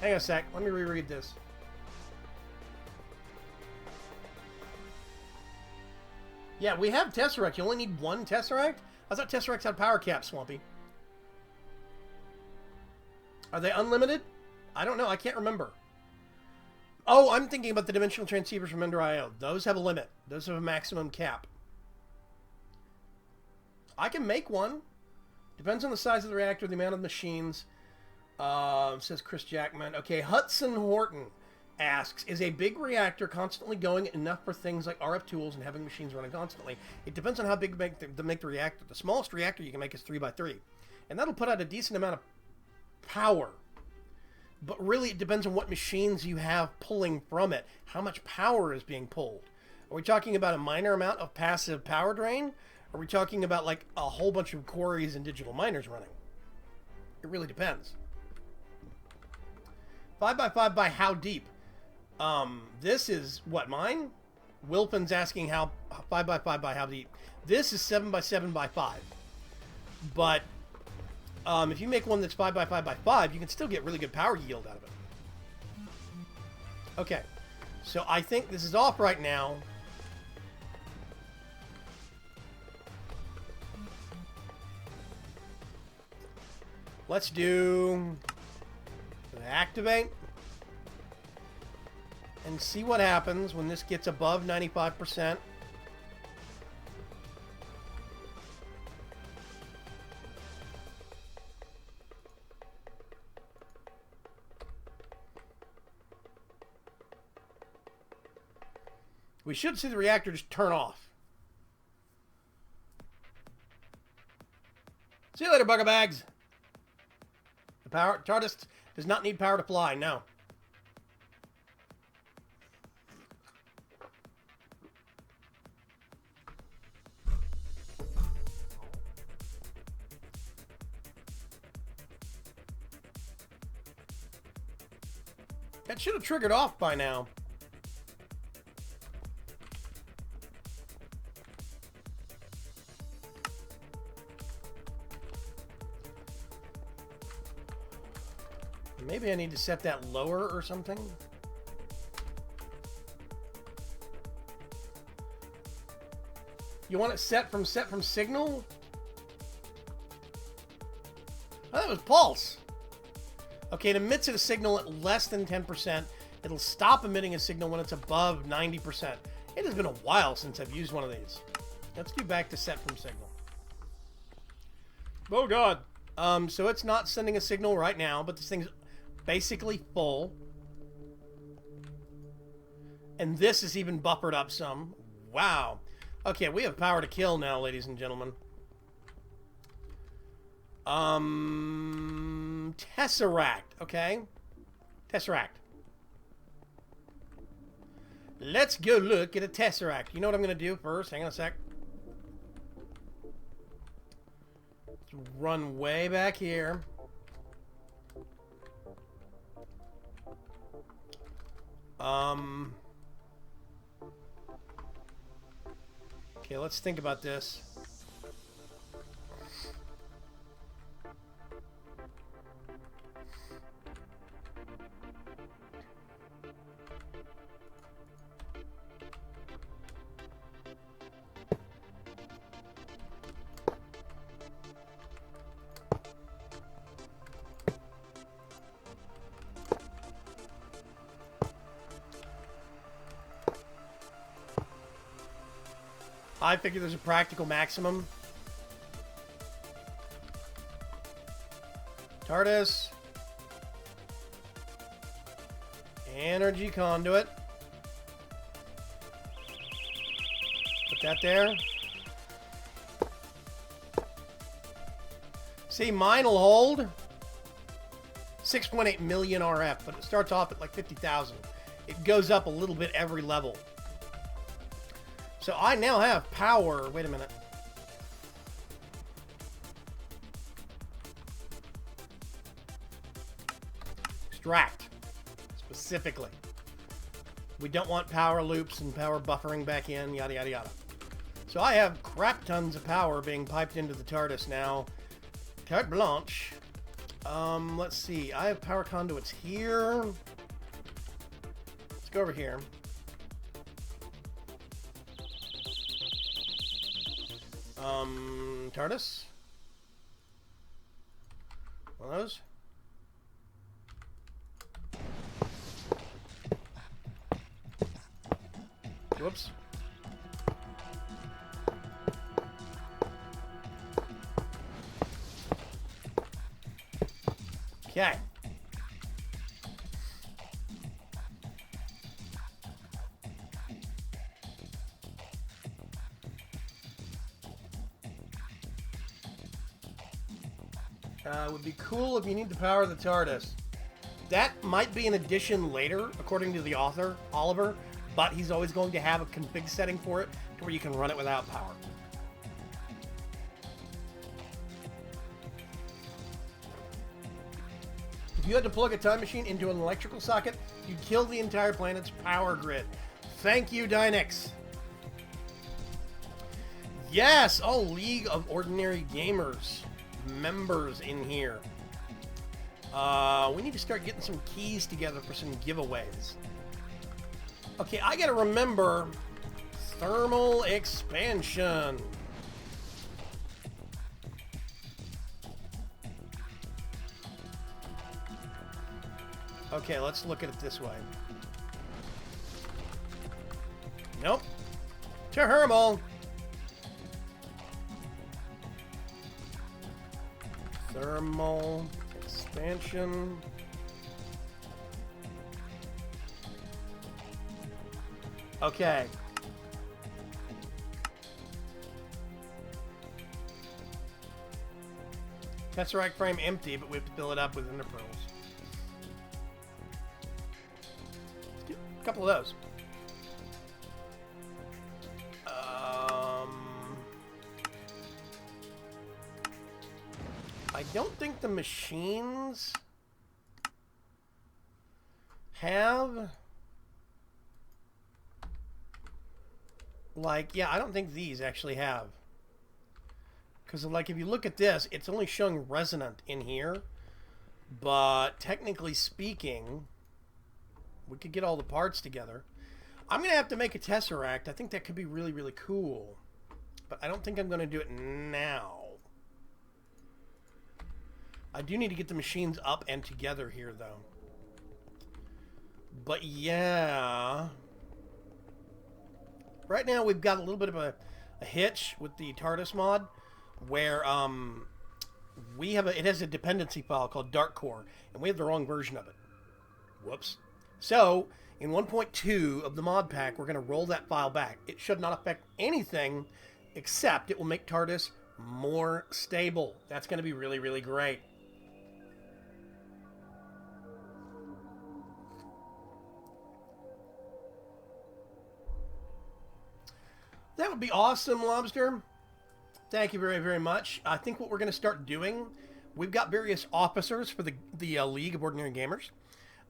on a sec. Let me reread this. Yeah, we have Tesseract. You only need 1 Tesseract? I thought Tesseracts had power caps, Swampy. Are they unlimited? I don't know. I can't remember. Oh, I'm thinking about the dimensional transceivers from Ender.io. Those have a limit. Those have a maximum cap. I can make one. Depends on the size of the reactor, the amount of machines. Says Chris Jackman. Okay, Hudson Horton asks, is a big reactor constantly going enough for things like RF tools and having machines running constantly? It depends on how big to make the reactor. The smallest reactor you can make is 3x3. And that'll put out a decent amount of power. But really, it depends on what machines you have pulling from it. How much power is being pulled? Are we talking about a minor amount of passive power drain? Are we talking about like a whole bunch of quarries and digital miners running? It really depends. 5x5 by how deep? This is what, mine? Wilpin's asking how 5x5 by how deep. This is 7x7 by 5. But if you make one that's 5x5 by 5, you can still get really good power yield out of it. Okay, so I think this is off right now. Let's do activate and see what happens when this gets above 95%. We should see the reactor just turn off. See you later, bugger bags. The TARDIS does not need power to fly, no. That should have triggered off by now. Maybe I need to set that lower or something. You want it set from signal? Oh, that was pulse. Okay, it emits a signal at less than 10%. It'll stop emitting a signal when it's above 90%. It has been a while since I've used one of these. Let's do back to set from signal. Oh God. So it's not sending a signal right now, but this thing's basically full. And this is even buffered up some. Wow. Okay, we have power to kill now, ladies and gentlemen. Tesseract, okay? Tesseract. Let's go look at a Tesseract. You know what I'm going to do first? Hang on a sec. Let's run way back here. Okay, let's think about this. I figure there's a practical maximum. TARDIS. Energy conduit. Put that there. See, mine will hold 6.8 million RF, but it starts off at like 50,000. It goes up a little bit every level. So I now have power. Wait a minute. Extract. Specifically. We don't want power loops and power buffering back in, yada, yada, yada. So I have crap tons of power being piped into the TARDIS now. Carte blanche. Let's see. I have power conduits here. Let's go over here. TARDIS. One of those. Whoops. Okay. It would be cool if you need to power the TARDIS. That might be an addition later, according to the author, Oliver, but he's always going to have a config setting for it to where you can run it without power. If you had to plug a time machine into an electrical socket, you'd kill the entire planet's power grid. Thank you, Dynex. Yes! Oh, League of Ordinary Gamers members in here. We need to start getting some keys together for some giveaways. Okay, I gotta remember thermal expansion. Okay, let's look at it this way. Nope. Thermal. Thermal expansion. Okay. Tesseract frame empty, but we have to fill it up with ender pearls. Let's do a couple of those. I don't think the machines have, like, yeah, I don't think these actually have. Because, like, if you look at this, it's only showing resonant in here. But, technically speaking, we could get all the parts together. I'm going to have to make a Tesseract. I think that could be really, really cool. But I don't think I'm going to do it now. I do need to get the machines up and together here, though. But, yeah. Right now, we've got a little bit of a hitch with the TARDIS mod, where we have it has a dependency file called Darkcore, and we have the wrong version of it. Whoops. So, in 1.2 of the mod pack, we're going to roll that file back. It should not affect anything, except it will make TARDIS more stable. That's going to be really, really great. That would be awesome, Lobster. Thank you very, very much. I think what we're going to start doing, we've got various officers for the League of Ordinary Gamers.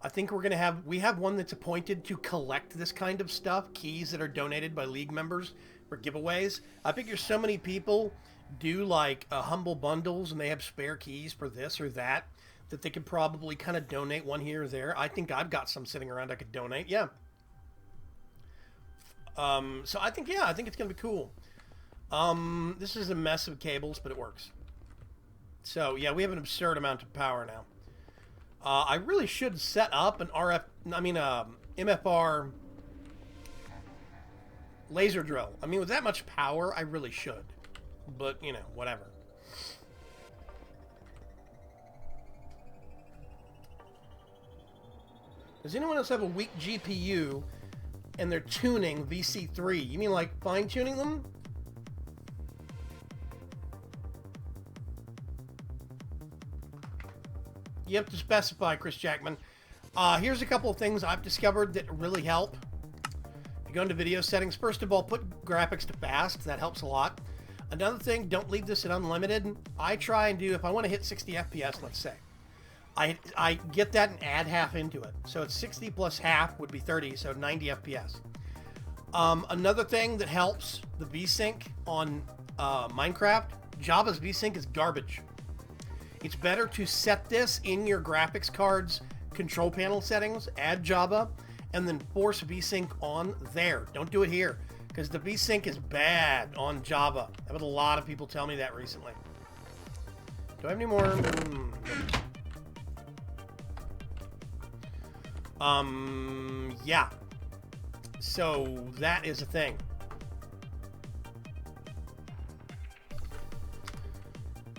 I think we're going to have, we have one that's appointed to collect this kind of stuff, keys that are donated by League members for giveaways. I figure so many people do like humble bundles and they have spare keys for this or that, that they could probably kind of donate one here or there. I think I've got some sitting around I could donate. Yeah. So I think, yeah, I think it's going to be cool. This is a mess of cables, but it works. So, yeah, we have an absurd amount of power now. I really should set up an MFR laser drill. I mean, with that much power, I really should. But, you know, whatever. Does anyone else have a weak GPU and they're tuning VC3? You mean like fine-tuning them? You have to specify, Chris Jackman. Here's a couple of things I've discovered that really help. You go into video settings. First of all, put graphics to fast. That helps a lot. Another thing, don't leave this at unlimited. I try and do, if I want to hit 60 FPS, let's say, I get that and add half into it. So it's 60 plus half would be 30, so 90 FPS. Another thing that helps the VSync on Minecraft, Java's VSync is garbage. It's better to set this in your graphics card's control panel settings, add Java, and then force VSync on there. Don't do it here, because the VSync is bad on Java. I've had a lot of people tell me that recently. Do I have any more? Yeah. So that is a thing.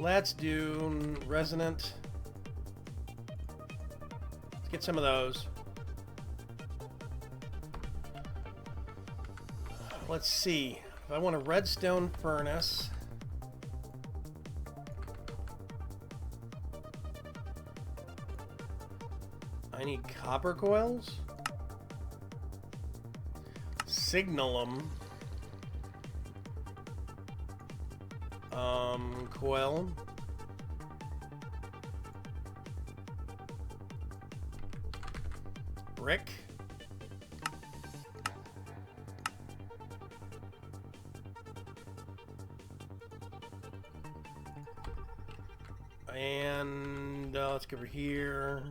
Let's do resonant. Let's get some of those. Let's see. If I want a redstone furnace, I need copper coils. Signal them. Coil. Brick. And let's go over here.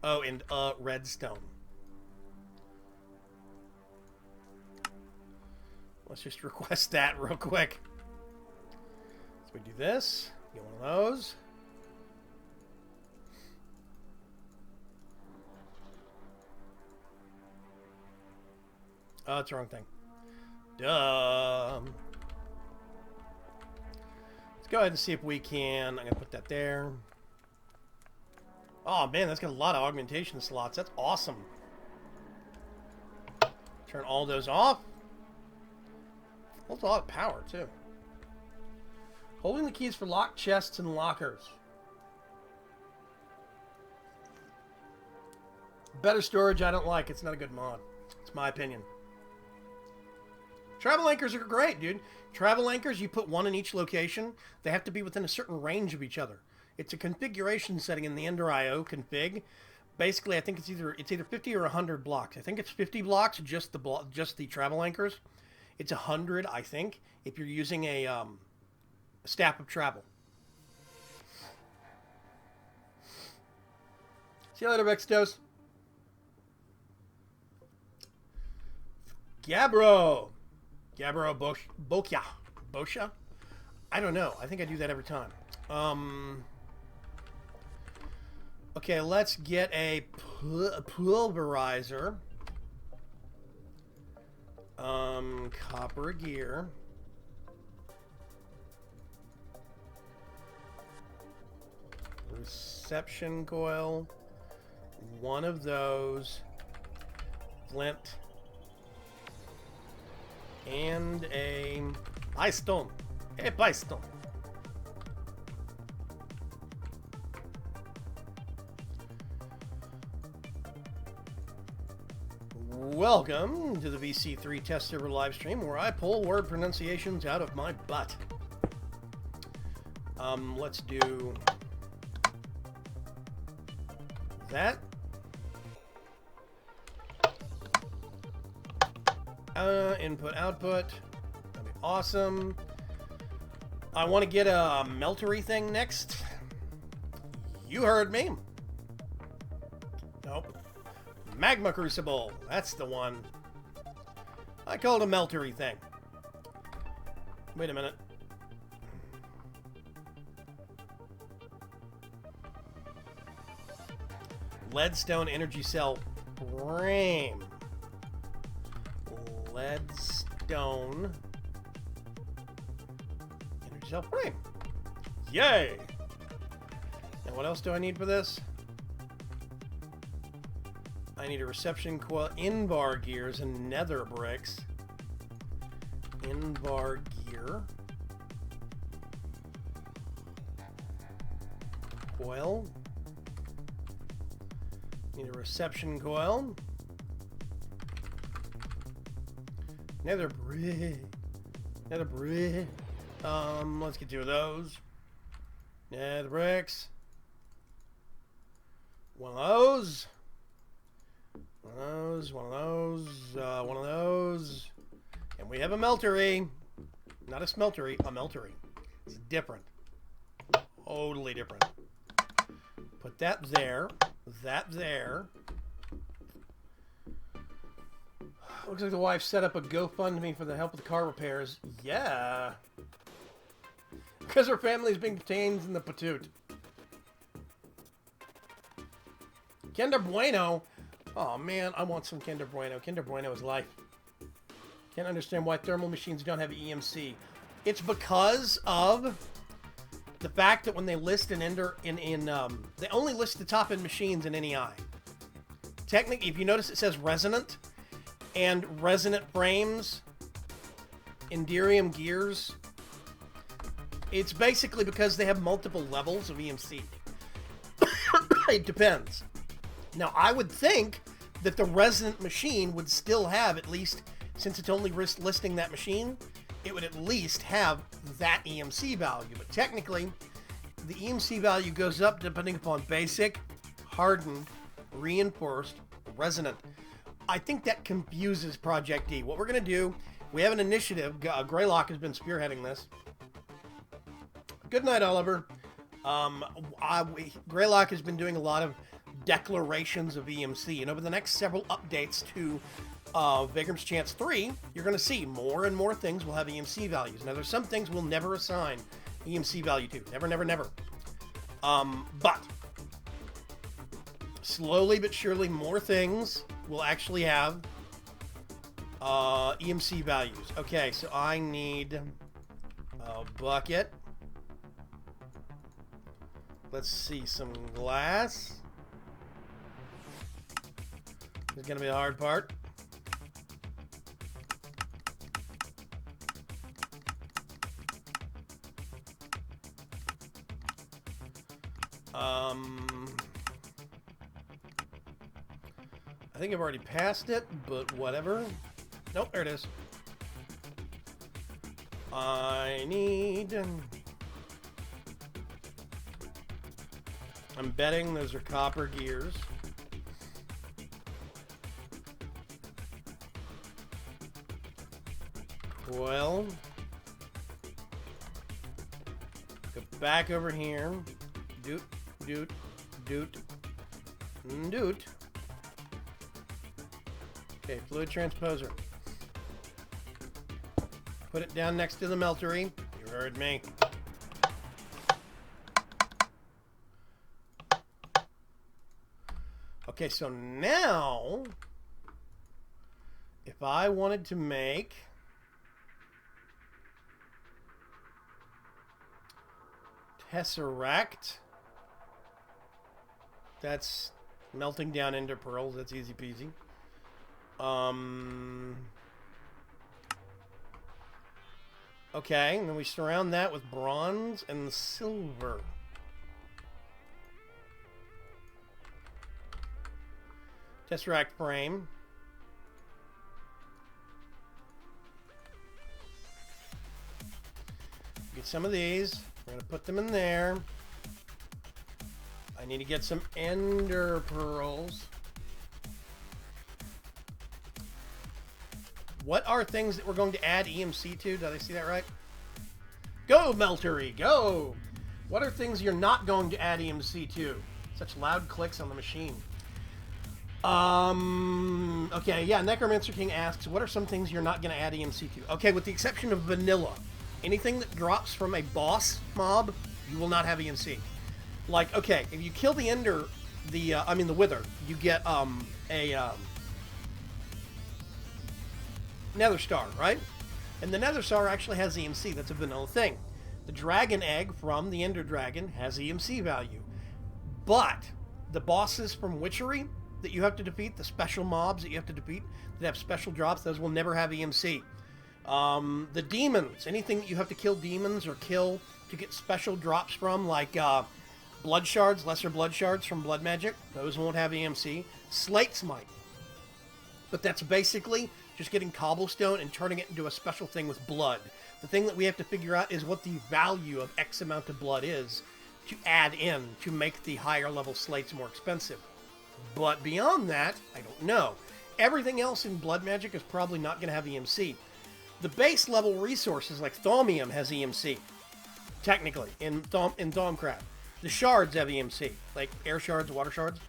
Oh, and redstone. Let's just request that real quick. So we do this. Get one of those. Oh, that's the wrong thing. Duh. Let's go ahead and see if we can. I'm going to put that there. Oh, man, that's got a lot of augmentation slots. That's awesome. Turn all those off. That's a lot of power, too. Holding the keys for locked chests and lockers. Better storage I don't like. It's not a good mod. It's my opinion. Travel anchors are great, dude. Travel anchors, you put one in each location. They have to be within a certain range of each other. It's a configuration setting in the Ender.io config. Basically, I think it's either 50 or 100 blocks. I think it's 50 blocks, just the travel anchors. It's 100, I think, if you're using a staff of travel. See you later, Vextos. Gabbro Bosha? I don't know. I think I do that every time. Okay, let's get a pulverizer. Copper gear. Reception coil. One of those. Flint. And a piston. A piston. Welcome to the VC3 test server live stream where I pull word pronunciations out of my butt. Let's do that. Input, output. That'd be awesome. I want to get a meltery thing next. You heard me. Nope. Magma Crucible. That's the one. I called a meltery thing. Wait a minute. Leadstone energy cell frame. Leadstone energy cell frame. Yay! And what else do I need for this? I need a reception coil, in-bar gears, and nether bricks. In-bar gear. Coil. Need a reception coil. Nether brick. Nether brick. Let's get two of those. Nether bricks. One of those. One of those. One of those. One of those. And we have a meltery. Not a smeltery, a meltery. It's different. Totally different. Put that there. That there. Looks like the wife set up a GoFundMe for the help with the car repairs. Yeah. Because her family is being detained in the patoot. Kinder Bueno. Oh man, I want some Kinder Bueno. Kinder Bueno is life. Can't understand why thermal machines don't have EMC. It's because of the fact that when they list an they only list the top end machines in NEI. Technically, if you notice, it says resonant and resonant frames, Enderium gears. It's basically because they have multiple levels of EMC. It depends. Now, I would think that the resonant machine would still have, at least, since it's only listing that machine, it would at least have that EMC value. But technically, the EMC value goes up depending upon basic, hardened, reinforced, resonant. I think that confuses Project D. What we're going to do, we have an initiative. Greylock has been spearheading this. Good night, Oliver. Greylock has been doing a lot of declarations of EMC, and over the next several updates to Vaygrim's Chance 3, you're going to see more and more things will have EMC values. Now, there's some things we'll never assign EMC value to. Never, never, never. But slowly but surely, more things will actually have EMC values. Okay, so I need a bucket. Let's see, some glass. This is going to be the hard part. I think I've already passed it, but whatever. Nope, there it is. I need... I'm betting those are copper gears. Well, go back over here. Doot, doot, doot, doot. Okay, fluid transposer. Put it down next to the meltery. You heard me. Okay, so now, if I wanted to make Tesseract, that's melting down into pearls. That's easy peasy. Okay, and then we surround that with bronze and silver. Tesseract frame. Get some of these. We're going to put them in there. I need to get some ender pearls. What are things that we're going to add EMC to? Did I see that right? Go, Meltery, go! What are things you're not going to add EMC to? Such loud clicks on the machine. Okay, yeah, Necromancer King asks, what are some things you're not going to add EMC to? Okay, with the exception of vanilla. Anything that drops from a boss mob, you will not have EMC. Like, okay, if you kill the Ender, the Wither, you get, Nether Star, right? And the Nether Star actually has EMC. That's a vanilla thing. The Dragon Egg from the Ender Dragon has EMC value. But the bosses from Witchery that you have to defeat, the special mobs that you have to defeat that have special drops, those will never have EMC. The demons, anything that you have to kill demons or kill to get special drops from, like blood shards, lesser blood shards from blood magic, those won't have EMC. Slates might. But that's basically just getting cobblestone and turning it into a special thing with blood. The thing that we have to figure out is what the value of X amount of blood is to add in to make the higher level slates more expensive. But beyond that, I don't know. Everything else in blood magic is probably not going to have EMC. The base level resources like Thaumium has EMC, technically, in Thaumcraft. The shards have EMC, like air shards, water shards.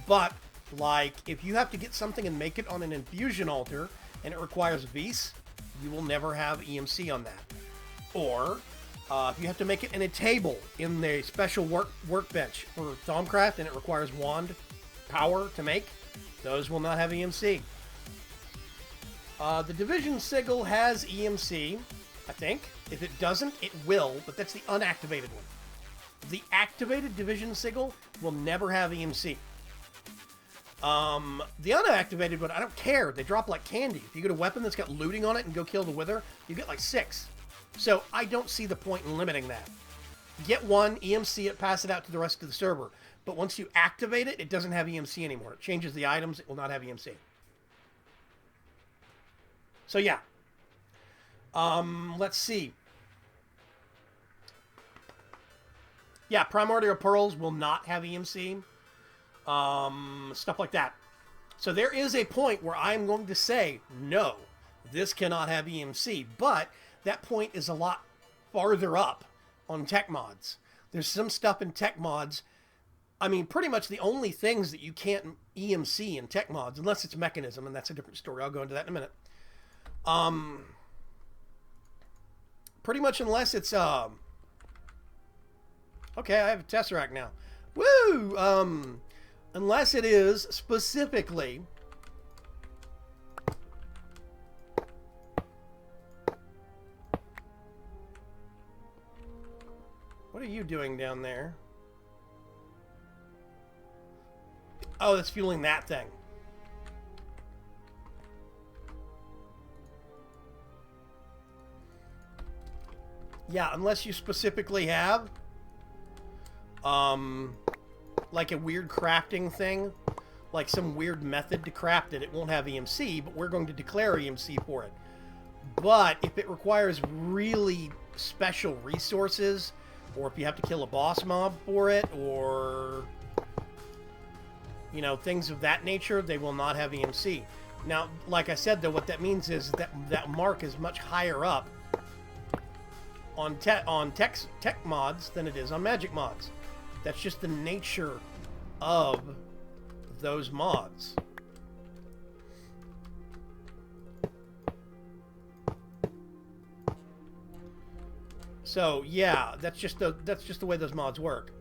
But, like, if you have to get something and make it on an infusion altar, and it requires VC, you will never have EMC on that. Or, if you have to make it in a table in the special workbench for Thaumcraft, and it requires wand power to make, those will not have EMC. The Division Sigil has EMC, I think. If it doesn't, it will, but that's the unactivated one. The activated Division Sigil will never have EMC. The unactivated one, I don't care. They drop like candy. If you get a weapon that's got looting on it and go kill the Wither, you get like 6. So I don't see the point in limiting that. Get one, EMC it, pass it out to the rest of the server. But once you activate it, it doesn't have EMC anymore. It changes the items. It will not have EMC. So yeah. Let's see. Yeah, Primordial Pearls will not have EMC. Stuff like that. So there is a point where I'm going to say, no, this cannot have EMC. But that point is a lot farther up on tech mods. There's some stuff in tech mods. I mean, pretty much the only things that you can't EMC in tech mods, unless it's Mechanism, and that's a different story. I'll go into that in a minute. Pretty much unless it's, okay, I have a Tesseract now. Woo! Unless it is specifically what are you doing down there? Oh, that's fueling that thing. Yeah, unless you specifically have like a weird crafting thing, like some weird method to craft it, it won't have EMC, but we're going to declare EMC for it. But if it requires really special resources, or if you have to kill a boss mob for it, or, you know, things of that nature, they will not have EMC. Now, like I said, though, what that means is that that mark is much higher up on tech mods than it is on magic mods. That's just the nature of those mods. So yeah, that's just the way those mods work.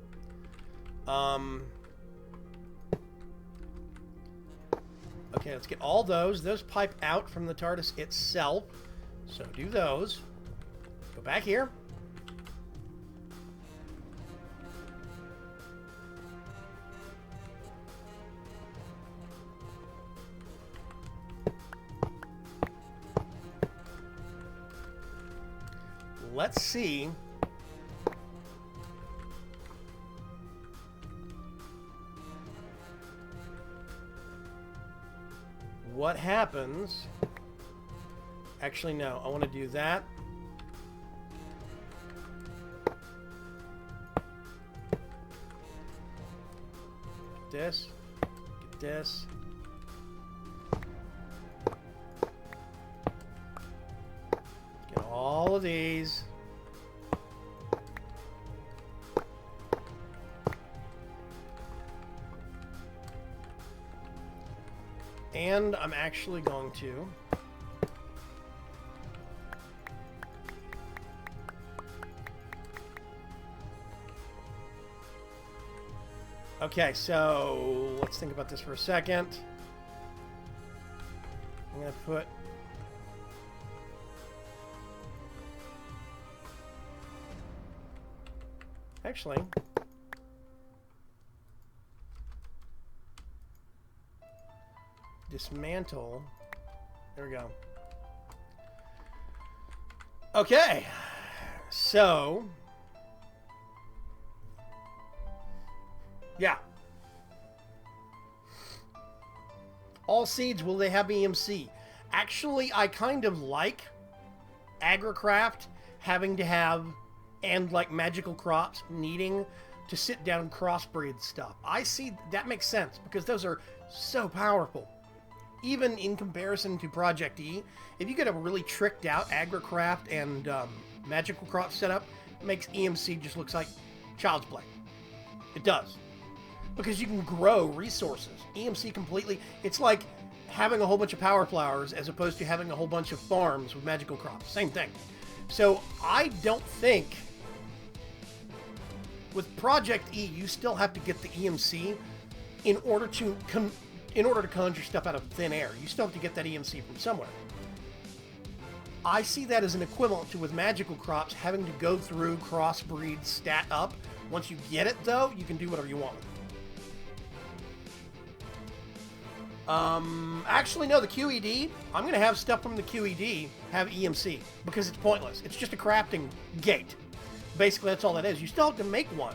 Okay, let's get all those. Those pipe out from the TARDIS itself. So do those. Go back here. Let's see. What happens? Actually, no. I want to do that. Get this. Get this. Get all of these. And I'm actually going to okay, so let's think about this for a second. I'm going to put actually dismantle. There we go. Okay. So, yeah. All seeds, will they have EMC? Actually, I kind of like Agricraft having to have, and like magical crops needing to sit down and crossbreed stuff. I see that makes sense because those are so powerful. Even in comparison to Project E, if you get a really tricked out Agricraft and magical crop setup, it makes EMC just looks like child's play. It does. Because you can grow resources. EMC completely, it's like having a whole bunch of power flowers as opposed to having a whole bunch of farms with magical crops. Same thing. So I don't think, with Project E, you still have to get the EMC in order to conjure stuff out of thin air. You still have to get that EMC from somewhere. I see that as an equivalent to with magical crops having to go through crossbreed stat up. Once you get it, though, you can do whatever you want with it. Actually, no, the QED, I'm going to have stuff from the QED have EMC because it's pointless. It's just a crafting gate. Basically, that's all that is. You still have to make one.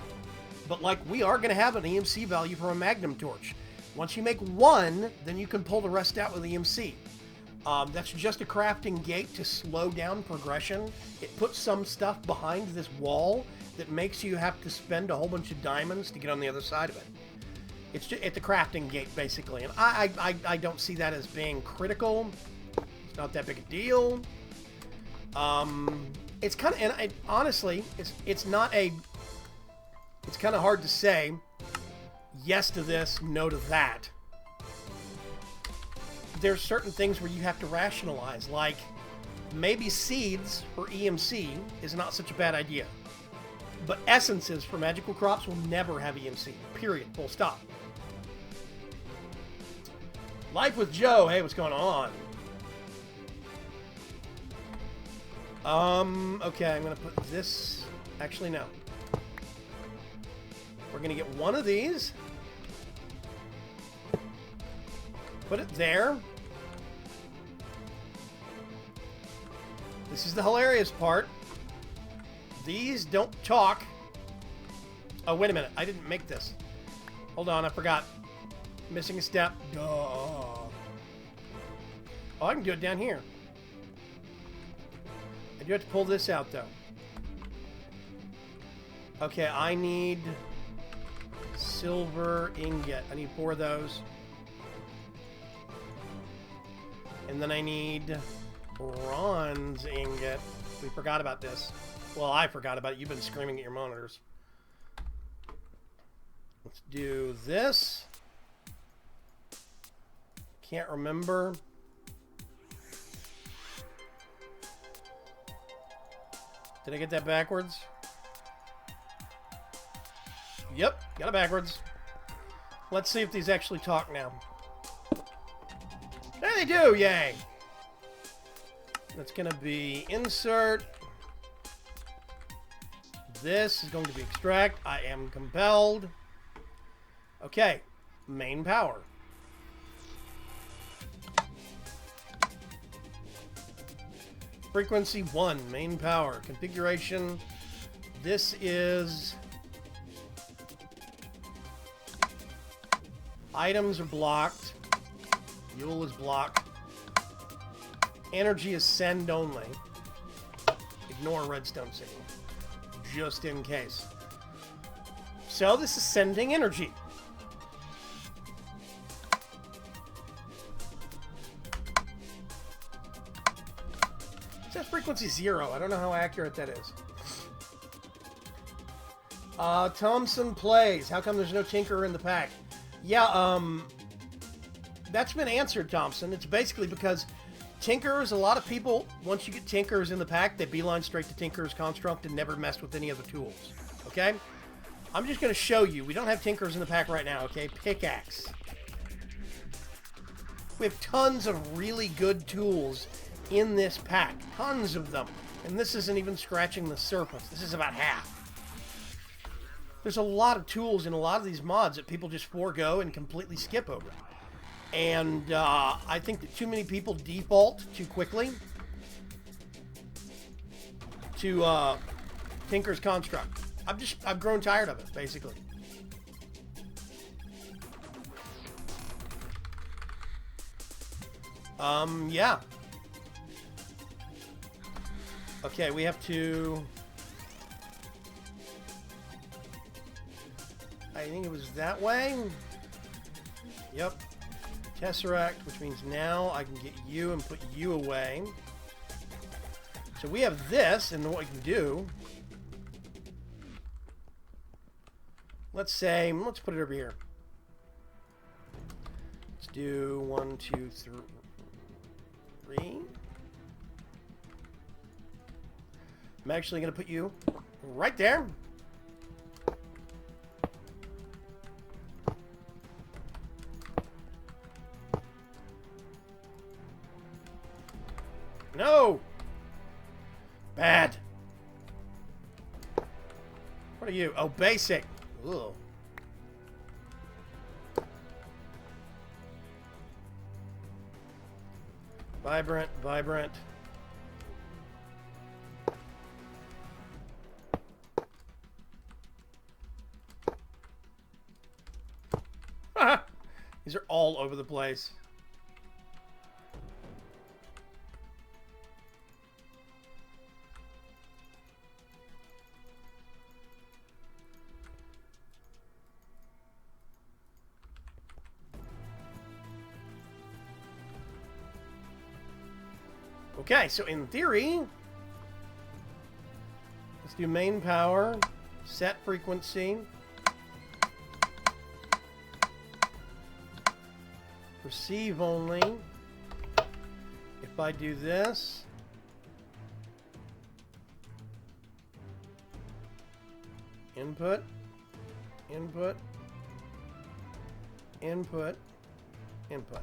But, like, we are going to have an EMC value for a Magnum Torch. Once you make one, then you can pull the rest out with EMC. That's just a crafting gate to slow down progression. It puts some stuff behind this wall that makes you have to spend a whole bunch of diamonds to get on the other side of it. It's a crafting gate, basically. And I don't see that as being critical. It's not that big a deal. It's kind of, and honestly, it's not a, it's kind of hard to say yes to this, no to that. There's certain things where you have to rationalize, like maybe seeds for EMC is not such a bad idea. But essences for magical crops will never have EMC, period, full stop. Life with Joe, hey, what's going on? Okay, I'm gonna put this, actually no. We're gonna get one of these. Put it there. This is the hilarious part. These don't talk. Oh, wait a minute. I didn't make this. Hold on, I forgot. Missing a step. Duh. Oh, I can do it down here. I do have to pull this out, though. Okay, I need silver ingot. I need 4 of those. And then I need bronze ingot. We forgot about this. Well, I forgot about it. You've been screaming at your monitors. Let's do this. Can't remember. Did I get that backwards? Yep, got it backwards. Let's see if these actually talk now. There they do, yay! That's going to be insert. This is going to be extract. I am compelled. Okay, main power. Frequency 1, main power. Configuration. This is... Items are blocked. Fuel is blocked. Energy is send only. Ignore redstone signal. Just in case. So this is sending energy. It says frequency 0. I don't know how accurate that is. Thompson plays. How come there's no Tinker in the pack? Yeah, that's been answered, Thompson. It's basically because Tinkers, a lot of people, once you get Tinkers in the pack, they beeline straight to Tinker's Construct and never mess with any other tools. Okay? I'm just going to show you. We don't have Tinkers in the pack right now, okay? Pickaxe. We have tons of really good tools in this pack. Tons of them. And this isn't even scratching the surface. This is about half. There's a lot of tools in a lot of these mods that people just forego and completely skip over. And I think that too many people default too quickly to Tinker's Construct. I've grown tired of it, basically. Yeah. Okay, we have to... I think it was that way. Yep. Tesseract, which means now I can get you and put you away. So we have this, and what we can do... Let's put it over here. Let's do 1, 2, 3. I'm actually going to put you right there. No! Bad. What are you? Oh, basic. Ugh. Vibrant, vibrant. These are all over the place. Okay, so in theory, let's do main power, set frequency, receive only. If I do this, input, input, input, input.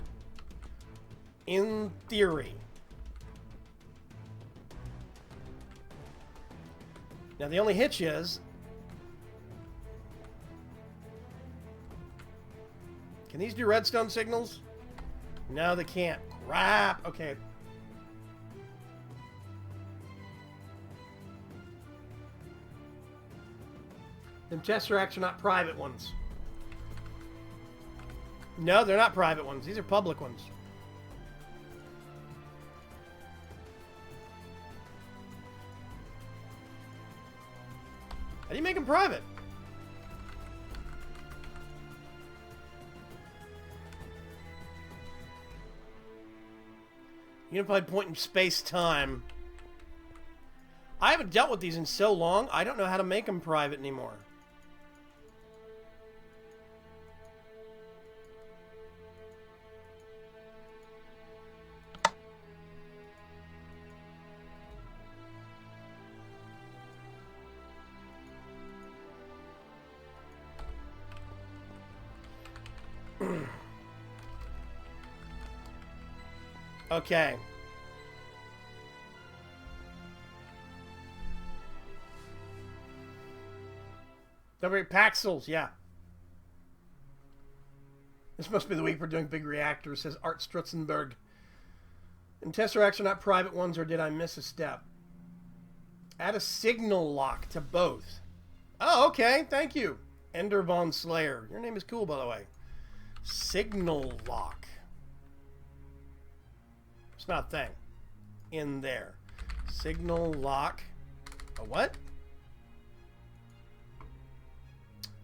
In theory. Now the only hitch is, can these do redstone signals? No, they can't. Crap. Okay. Them Tesseracts are not private ones. No, they're not private ones. These are public ones. How do you make them private? Unified point in space-time. I haven't dealt with these in so long, I don't know how to make them private anymore. Okay. Paxels, yeah. This must be the week for doing big reactors, says Art Strutzenberg. And Tesseracts are not private ones, or did I miss a step? Add a signal lock to both. Oh, okay. Thank you. Ender Von Slayer. Your name is cool, by the way. Signal lock. It's not a thing. In there. Signal lock. A what?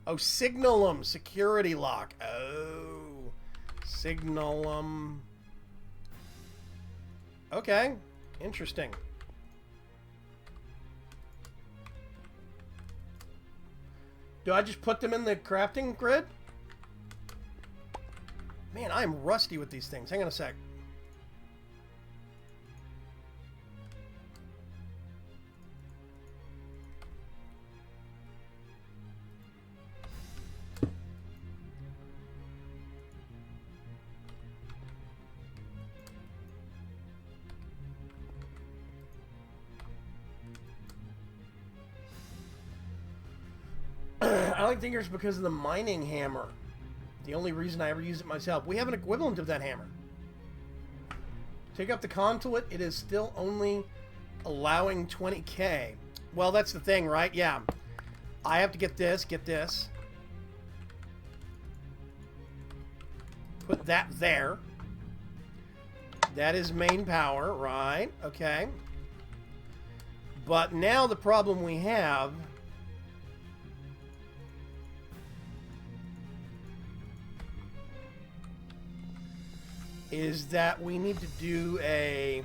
Oh, Signalum. Security lock. Oh. Signalum. Okay. Interesting. Do I just put them in the crafting grid? Man, I'm rusty with these things. Hang on a sec. I like thinkers because of the mining hammer. The only reason I ever use it myself. We have an equivalent of that hammer. Take up the conduit. It is still only allowing 20k. Well, that's the thing, right? Yeah. I have to get this. Put that there. That is main power, right? Okay. But now the problem we have is that we need to do a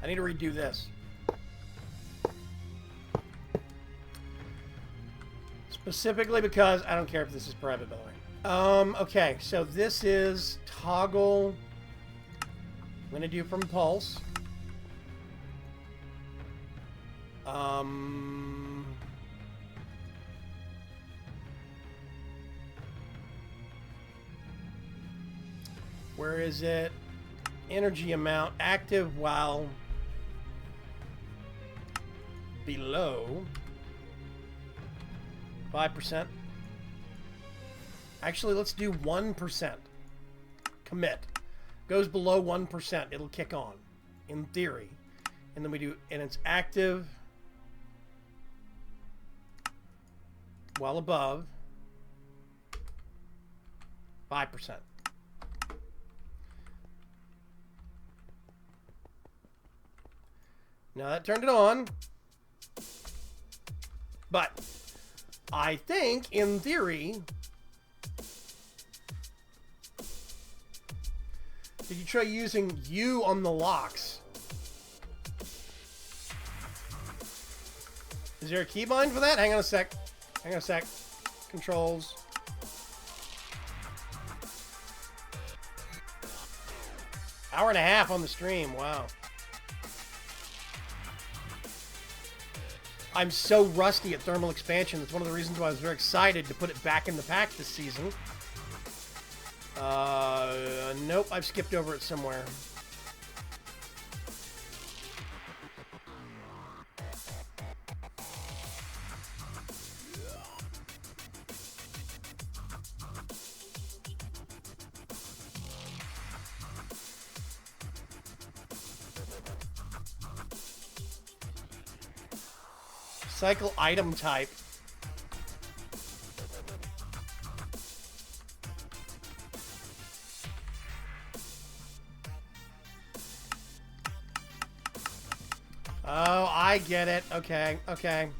I need to redo this. Specifically because I don't care if this is private, by the way. Okay, so this is toggle. I'm gonna do from pulse. Where is it? Energy amount active while below 5%. Actually, let's do 1%. Commit. Goes below 1%, it'll kick on, in theory. And then we do, and it's active while above 5%. Now that turned it on. But I think, in theory, did you try using U on the locks? Is there a keybind for that? Hang on a sec. Hang on a sec. Controls. Hour and a half on the stream. Wow. I'm so rusty at thermal expansion. That's one of the reasons why I was very excited to put it back in the pack this season. Nope, I've skipped over it somewhere. Cycle item type. Oh, I get it. Okay, okay.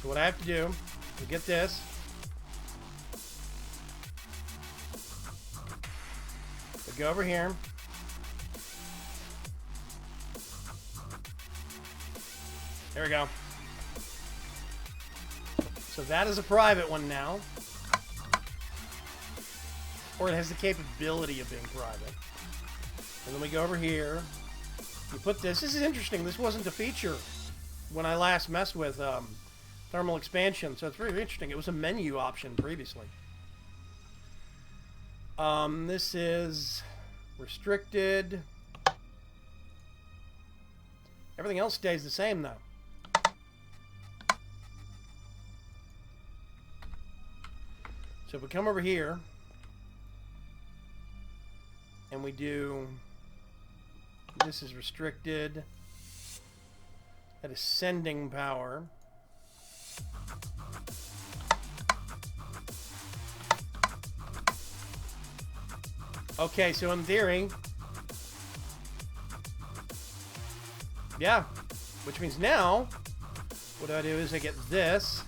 So what I have to do is get this. We go over here. There we go. So that is a private one now. Or it has the capability of being private. And then we go over here. You put this. This is interesting. This wasn't a feature when I last messed with thermal expansion. So it's very interesting. It was a menu option previously. This is restricted. Everything else stays the same though. So if we come over here and we do, this is restricted at ascending power. Okay, so in theory, yeah, which means now, what do I do is I get this.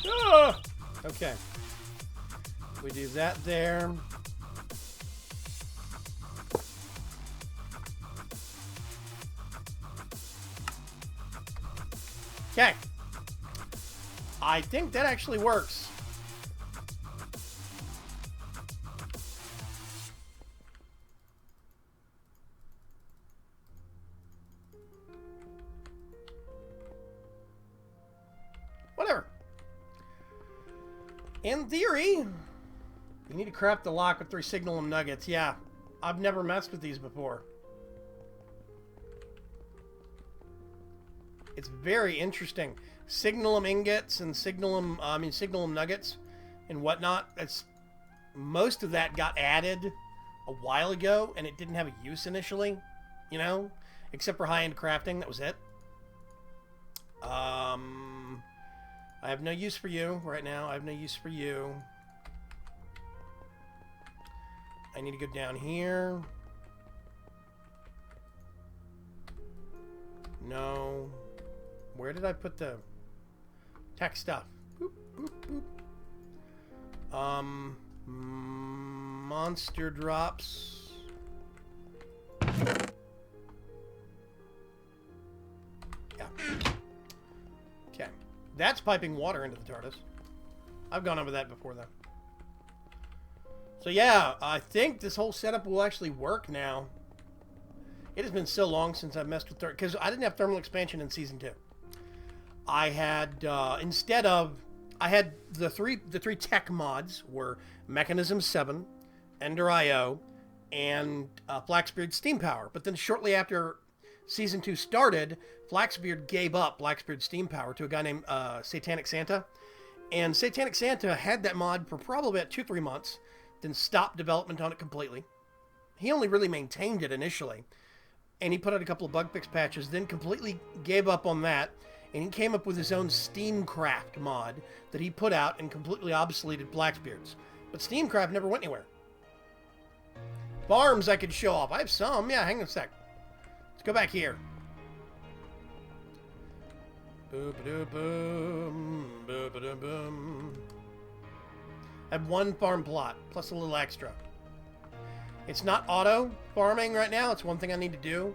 Ah! Okay. We do that there. Okay. I think that actually works. Whatever. In theory, you need to craft the lock with 3 signalum nuggets. Yeah, I've never messed with these before. It's very interesting. Signalum ingots and signalum nuggets and whatnot. Most of that got added a while ago, and it didn't have a use initially, you know, except for high-end crafting. That was it. I have no use for you right now. I have no use for you. I need to go down here. No. Where did I put the tech stuff? Boop, boop, boop. Monster drops. Yeah. Okay. That's piping water into the TARDIS. I've gone over that before, though. So yeah, I think this whole setup will actually work now. It has been so long since I've messed with because I didn't have thermal expansion in Season 2. I had, I had the three tech mods were Mechanism 7, Ender IO, and Flaxbeard Steam Power. But then shortly after Season 2 started, Flaxbeard gave up Flaxbeard Steam Power to a guy named Satanic Santa. And Satanic Santa had that mod for probably about 2-3 months, then stopped development on it completely. He only really maintained it initially. And he put out a couple of bug fix patches, then completely gave up on that. And he came up with his own Steamcraft mod that he put out and completely obsoleted Flaxbeard's. But Steamcraft never went anywhere. Farms I could show off. I have some. Yeah, hang on a sec. Let's go back here. Boop-a-doo-boom. Boop-a-doo-boom. I have 1 farm plot, plus a little extra. It's not auto farming right now. It's one thing I need to do.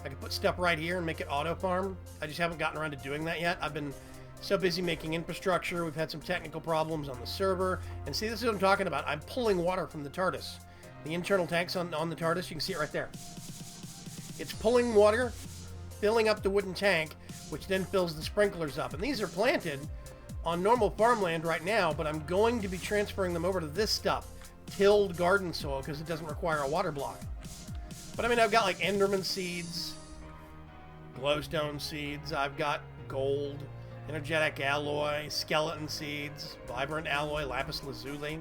I can put stuff right here and make it auto farm. I just haven't gotten around to doing that yet. I've been so busy making infrastructure. We've had some technical problems on the server. And see, this is what I'm talking about. I'm pulling water from the TARDIS. The internal tanks on the TARDIS, you can see it right there. It's pulling water, filling up the wooden tank, which then fills the sprinklers up. And these are planted on normal farmland right now, but I'm going to be transferring them over to this stuff, tilled garden soil, because it doesn't require a water block. But I mean, I've got like Enderman seeds, glowstone seeds, I've got gold, energetic alloy, skeleton seeds, vibrant alloy, lapis lazuli.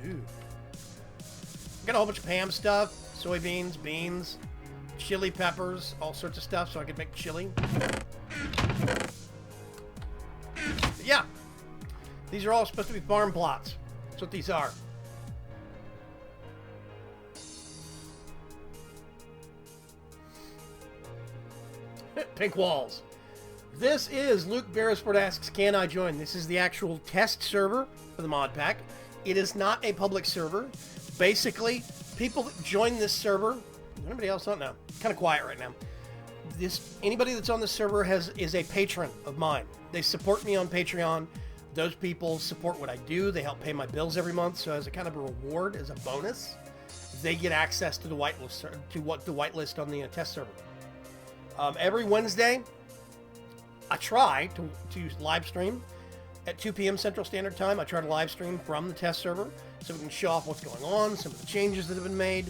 Ooh. Got a whole bunch of Pam stuff, soybeans, beans, chili peppers, all sorts of stuff so I can make chili. But yeah, these are all supposed to be farm plots. That's what these are. Pink walls. This is Luke Beresford asks, can I join? This is the actual test server for the mod pack. It is not a public server. Basically, people that join this server, anybody else don't know. Kind of quiet right now. Anybody that's on this server is a patron of mine. They support me on Patreon. Those people support what I do. They help pay my bills every month. So as a kind of a reward, as a bonus, they get access to the whitelist on the test server. Every Wednesday, I try to live stream at 2 p.m. Central Standard Time. I try to live stream from the test server so we can show off what's going on, some of the changes that have been made.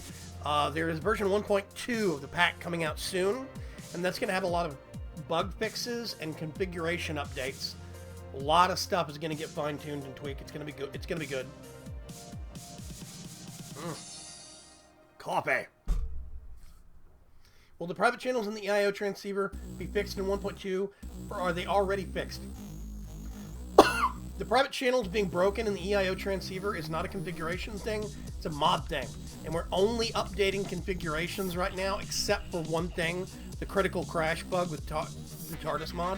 There is version 1.2 of the pack coming out soon, and that's going to have a lot of bug fixes and configuration updates. A lot of stuff is going to get fine-tuned and tweaked. It's going to be good. It's going to be good. Coffee. Will the private channels in the EIO transceiver be fixed in 1.2, or are they already fixed? The private channels being broken in the EIO transceiver is not a configuration thing, it's a mod thing. And we're only updating configurations right now, except for one thing, the critical crash bug with the TARDIS mod.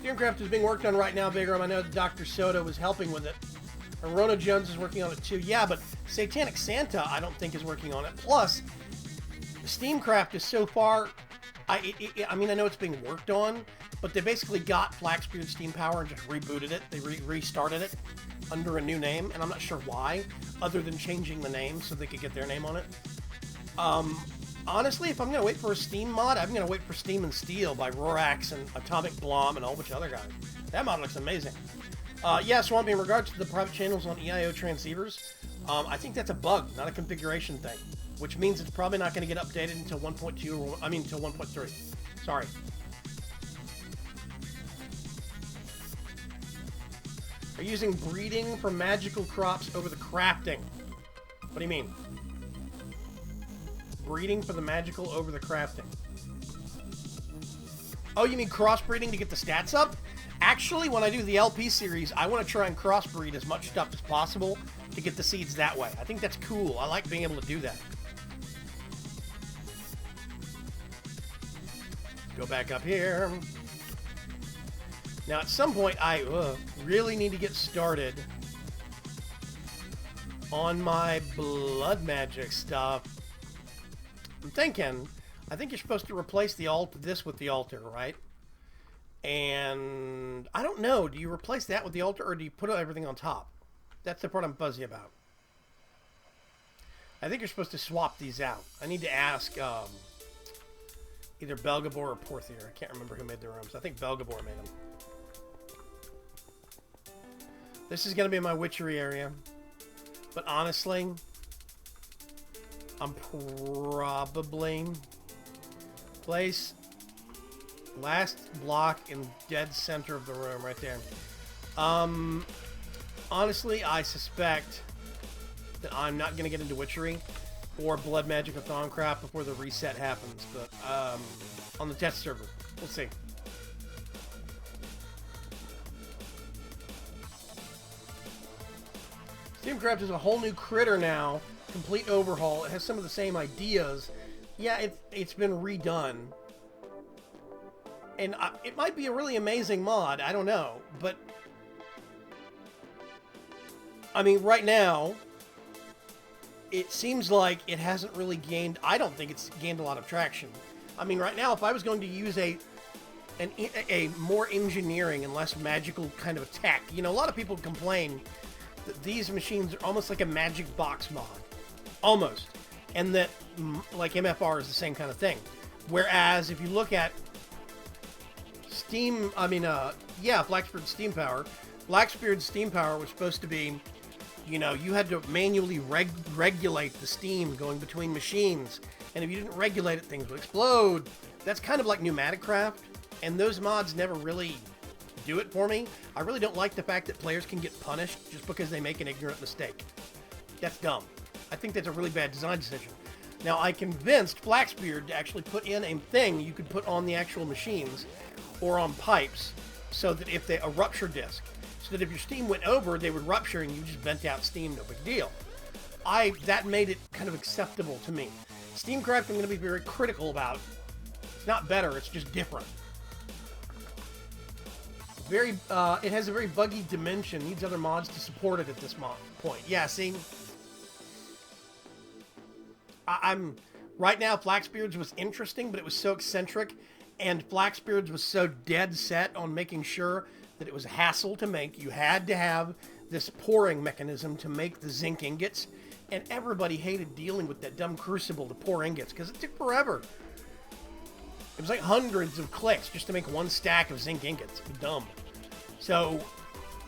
Steamcraft is being worked on right now, Vaygrim. I know that Dr. Soda was helping with it. And Rona Jones is working on it too. Yeah, but Satanic Santa, I don't think, is working on it. Plus, Steamcraft is so far... I mean, I know it's being worked on, but they basically got Flaxbeard Steam Power and just rebooted it. They restarted it under a new name, and I'm not sure why, other than changing the name so they could get their name on it. Honestly, if I'm going to wait for a Steam mod, I'm going to wait for Steam and Steel by Rorax and Atomic Blom and a whole bunch of other guys. That mod looks amazing. Yeah, Swampy, in regards to the private channels on EIO transceivers, I think that's a bug, not a configuration thing. Which means it's probably not going to get updated until 1.2, until 1.3. Sorry. Are you using breeding for magical crops over the crafting? What do you mean? Breeding for the magical over the crafting. Oh, you mean crossbreeding to get the stats up? Actually, when I do the LP series, I want to try and crossbreed as much stuff as possible to get the seeds that way. I think that's cool. I like being able to do that. Go back up here. Now, at some point, I really need to get started on my blood magic stuff. I'm thinking, I think you're supposed to replace this with the altar, right? And I don't know. Do you replace that with the altar, or do you put everything on top? That's the part I'm fuzzy about. I think you're supposed to swap these out. I need to ask either Belgabor or Porthier. I can't remember who made the rooms. I think Belgabor made them. This is going to be my witchery area. But honestly, I'm probably place last block in dead center of the room right there. Honestly, I suspect that I'm not going to get into witchery or blood magic or Thaumcraft before the reset happens, but on the test server, we'll see. Steamcraft is a whole new critter now, complete overhaul. It has some of the same ideas. Yeah, it's been redone, and it might be a really amazing mod. I don't know, but I mean, right now, it seems like it hasn't really gained... I don't think it's gained a lot of traction. I mean, right now, if I was going to use a more engineering and less magical kind of tech... You know, a lot of people complain that these machines are almost like a magic box mod. Almost. And that, like, MFR is the same kind of thing. Whereas, if you look at Flaxbeard Steam Power... Flaxbeard Steam Power was supposed to be You know, you had to manually regulate the steam going between machines, and if you didn't regulate it, things would explode. That's kind of like pneumatic craft, and those mods never really do it for me. I really don't like the fact that players can get punished just because they make an ignorant mistake. That's dumb. I think that's a really bad design decision. Now, I convinced Flaxbeard to actually put in a thing you could put on the actual machines or on pipes so that if a rupture disc, so that if your steam went over, they would rupture and you just vent out steam, no big deal. That made it kind of acceptable to me. Steamcraft I'm going to be very critical about. It's not better, it's just different. It has a very buggy dimension, needs other mods to support it at this point. Yeah, see? Right now, Flaxbeards was interesting, but it was so eccentric, and Flaxbeards was so dead set on making sure that it was a hassle to make. You had to have this pouring mechanism to make the zinc ingots, and everybody hated dealing with that dumb crucible to pour ingots, because it took forever. It was like hundreds of clicks just to make one stack of zinc ingots. It was dumb. So,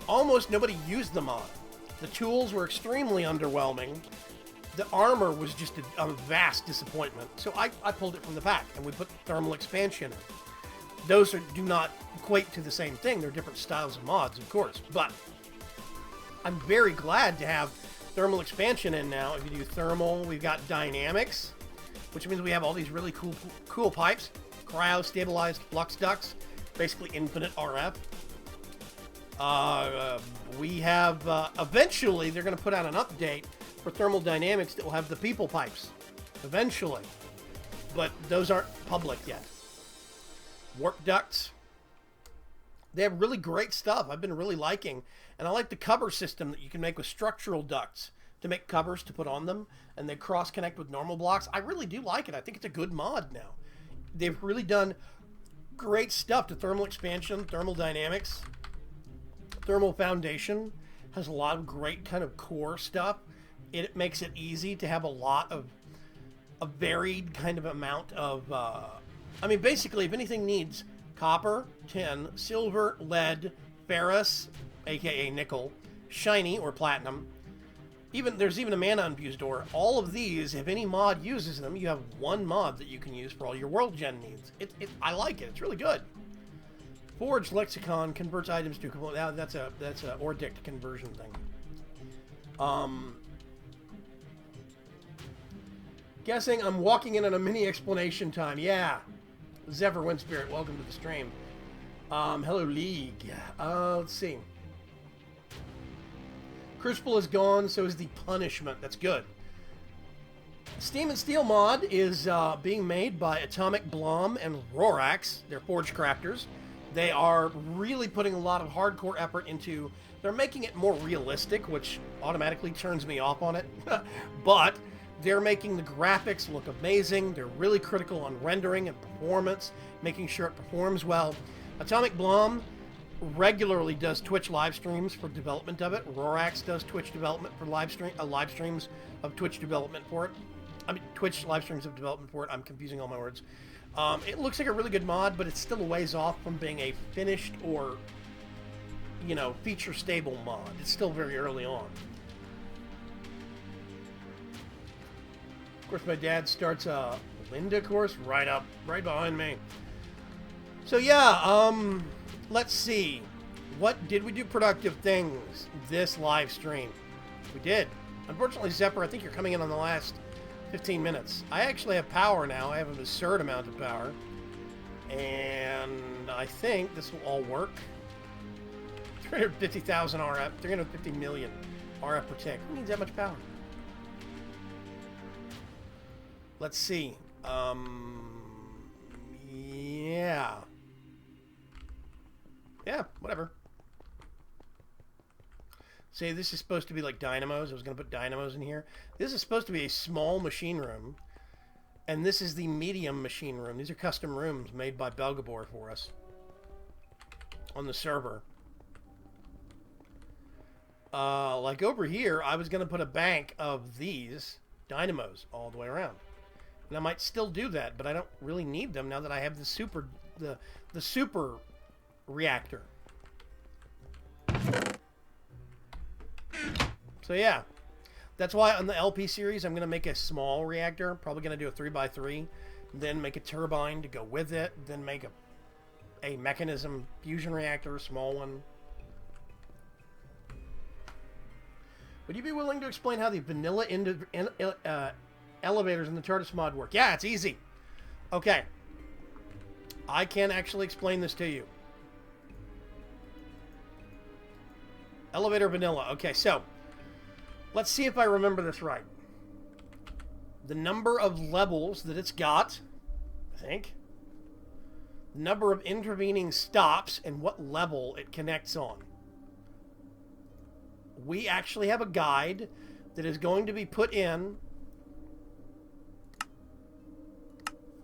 almost nobody used the mod. The tools were extremely underwhelming. The armor was just a vast disappointment. So I pulled it from the pack, and we put thermal expansion in. Those do not equate to the same thing. They're different styles of mods, of course. But I'm very glad to have thermal expansion in now. If you do thermal, we've got dynamics, which means we have all these really cool pipes. Cryo-stabilized flux ducts, basically infinite RF. We have, eventually, they're going to put out an update for thermal dynamics that will have the people pipes. Eventually. But those aren't public yet. Warp ducts. They have really great stuff I've been really liking. And I like the cover system that you can make with structural ducts to make covers to put on them. And they cross-connect with normal blocks. I really do like it. I think it's a good mod now. They've really done great stuff to thermal expansion, thermal dynamics. Thermal foundation has a lot of great kind of core stuff. It makes it easy to have a lot of a varied kind of amount of, I mean, basically, if anything needs copper, tin, silver, lead, ferrous, aka nickel, shiny or platinum, there's even a mana infused ore. All of these, if any mod uses them, you have one mod that you can use for all your world gen needs. I like it. It's really good. Forge Lexicon converts items to component. That's a Ordict conversion thing. Guessing I'm walking in on a mini explanation time. Yeah. Zephyr Windspirit, welcome to the stream. Hello, League. Let's see. Crucible is gone, so is the punishment. That's good. Steam and Steel mod is being made by Atomic Blom and Rorax. They're forge crafters. They are really putting a lot of hardcore effort into... They're making it more realistic, which automatically turns me off on it. But they're making the graphics look amazing. They're really critical on rendering and performance, making sure it performs well. Atomic Blom regularly does Twitch live streams for development of it. Rorax does Twitch development for live streams of Twitch development for it. I mean, Twitch live streams of development for it. I'm confusing all my words. It looks like a really good mod, but it's still a ways off from being a finished or, you know, feature-stable mod. It's still very early on. Of course, my dad starts a Linda course right behind me. So, yeah, let's see. What did we do productive things this live stream? We did. Unfortunately, Zephyr, I think you're coming in on the last 15 minutes. I actually have power now. I have an absurd amount of power. And I think this will all work. 350,000 RF, 350 million RF per tick. Who needs that much power? Let's see. Yeah. Yeah, whatever. Say this is supposed to be like dynamos. I was going to put dynamos in here. This is supposed to be a small machine room. And this is the medium machine room. These are custom rooms made by Belgabor for us on the server. Like over here, I was going to put a bank of these dynamos all the way around. And I might still do that, but I don't really need them now that I have the super reactor. So yeah, that's why on the LP series I'm going to make a small reactor, probably going to do a 3x3, then make a turbine to go with it, then make a mechanism fusion reactor, a small one. Would you be willing to explain how the vanilla elevators in the TARDIS mod work? Yeah, it's easy. Okay. I can actually explain this to you. Elevator vanilla. Okay, so let's see if I remember this right. The number of levels that it's got, I think. The number of intervening stops and what level it connects on. We actually have a guide that is going to be put in.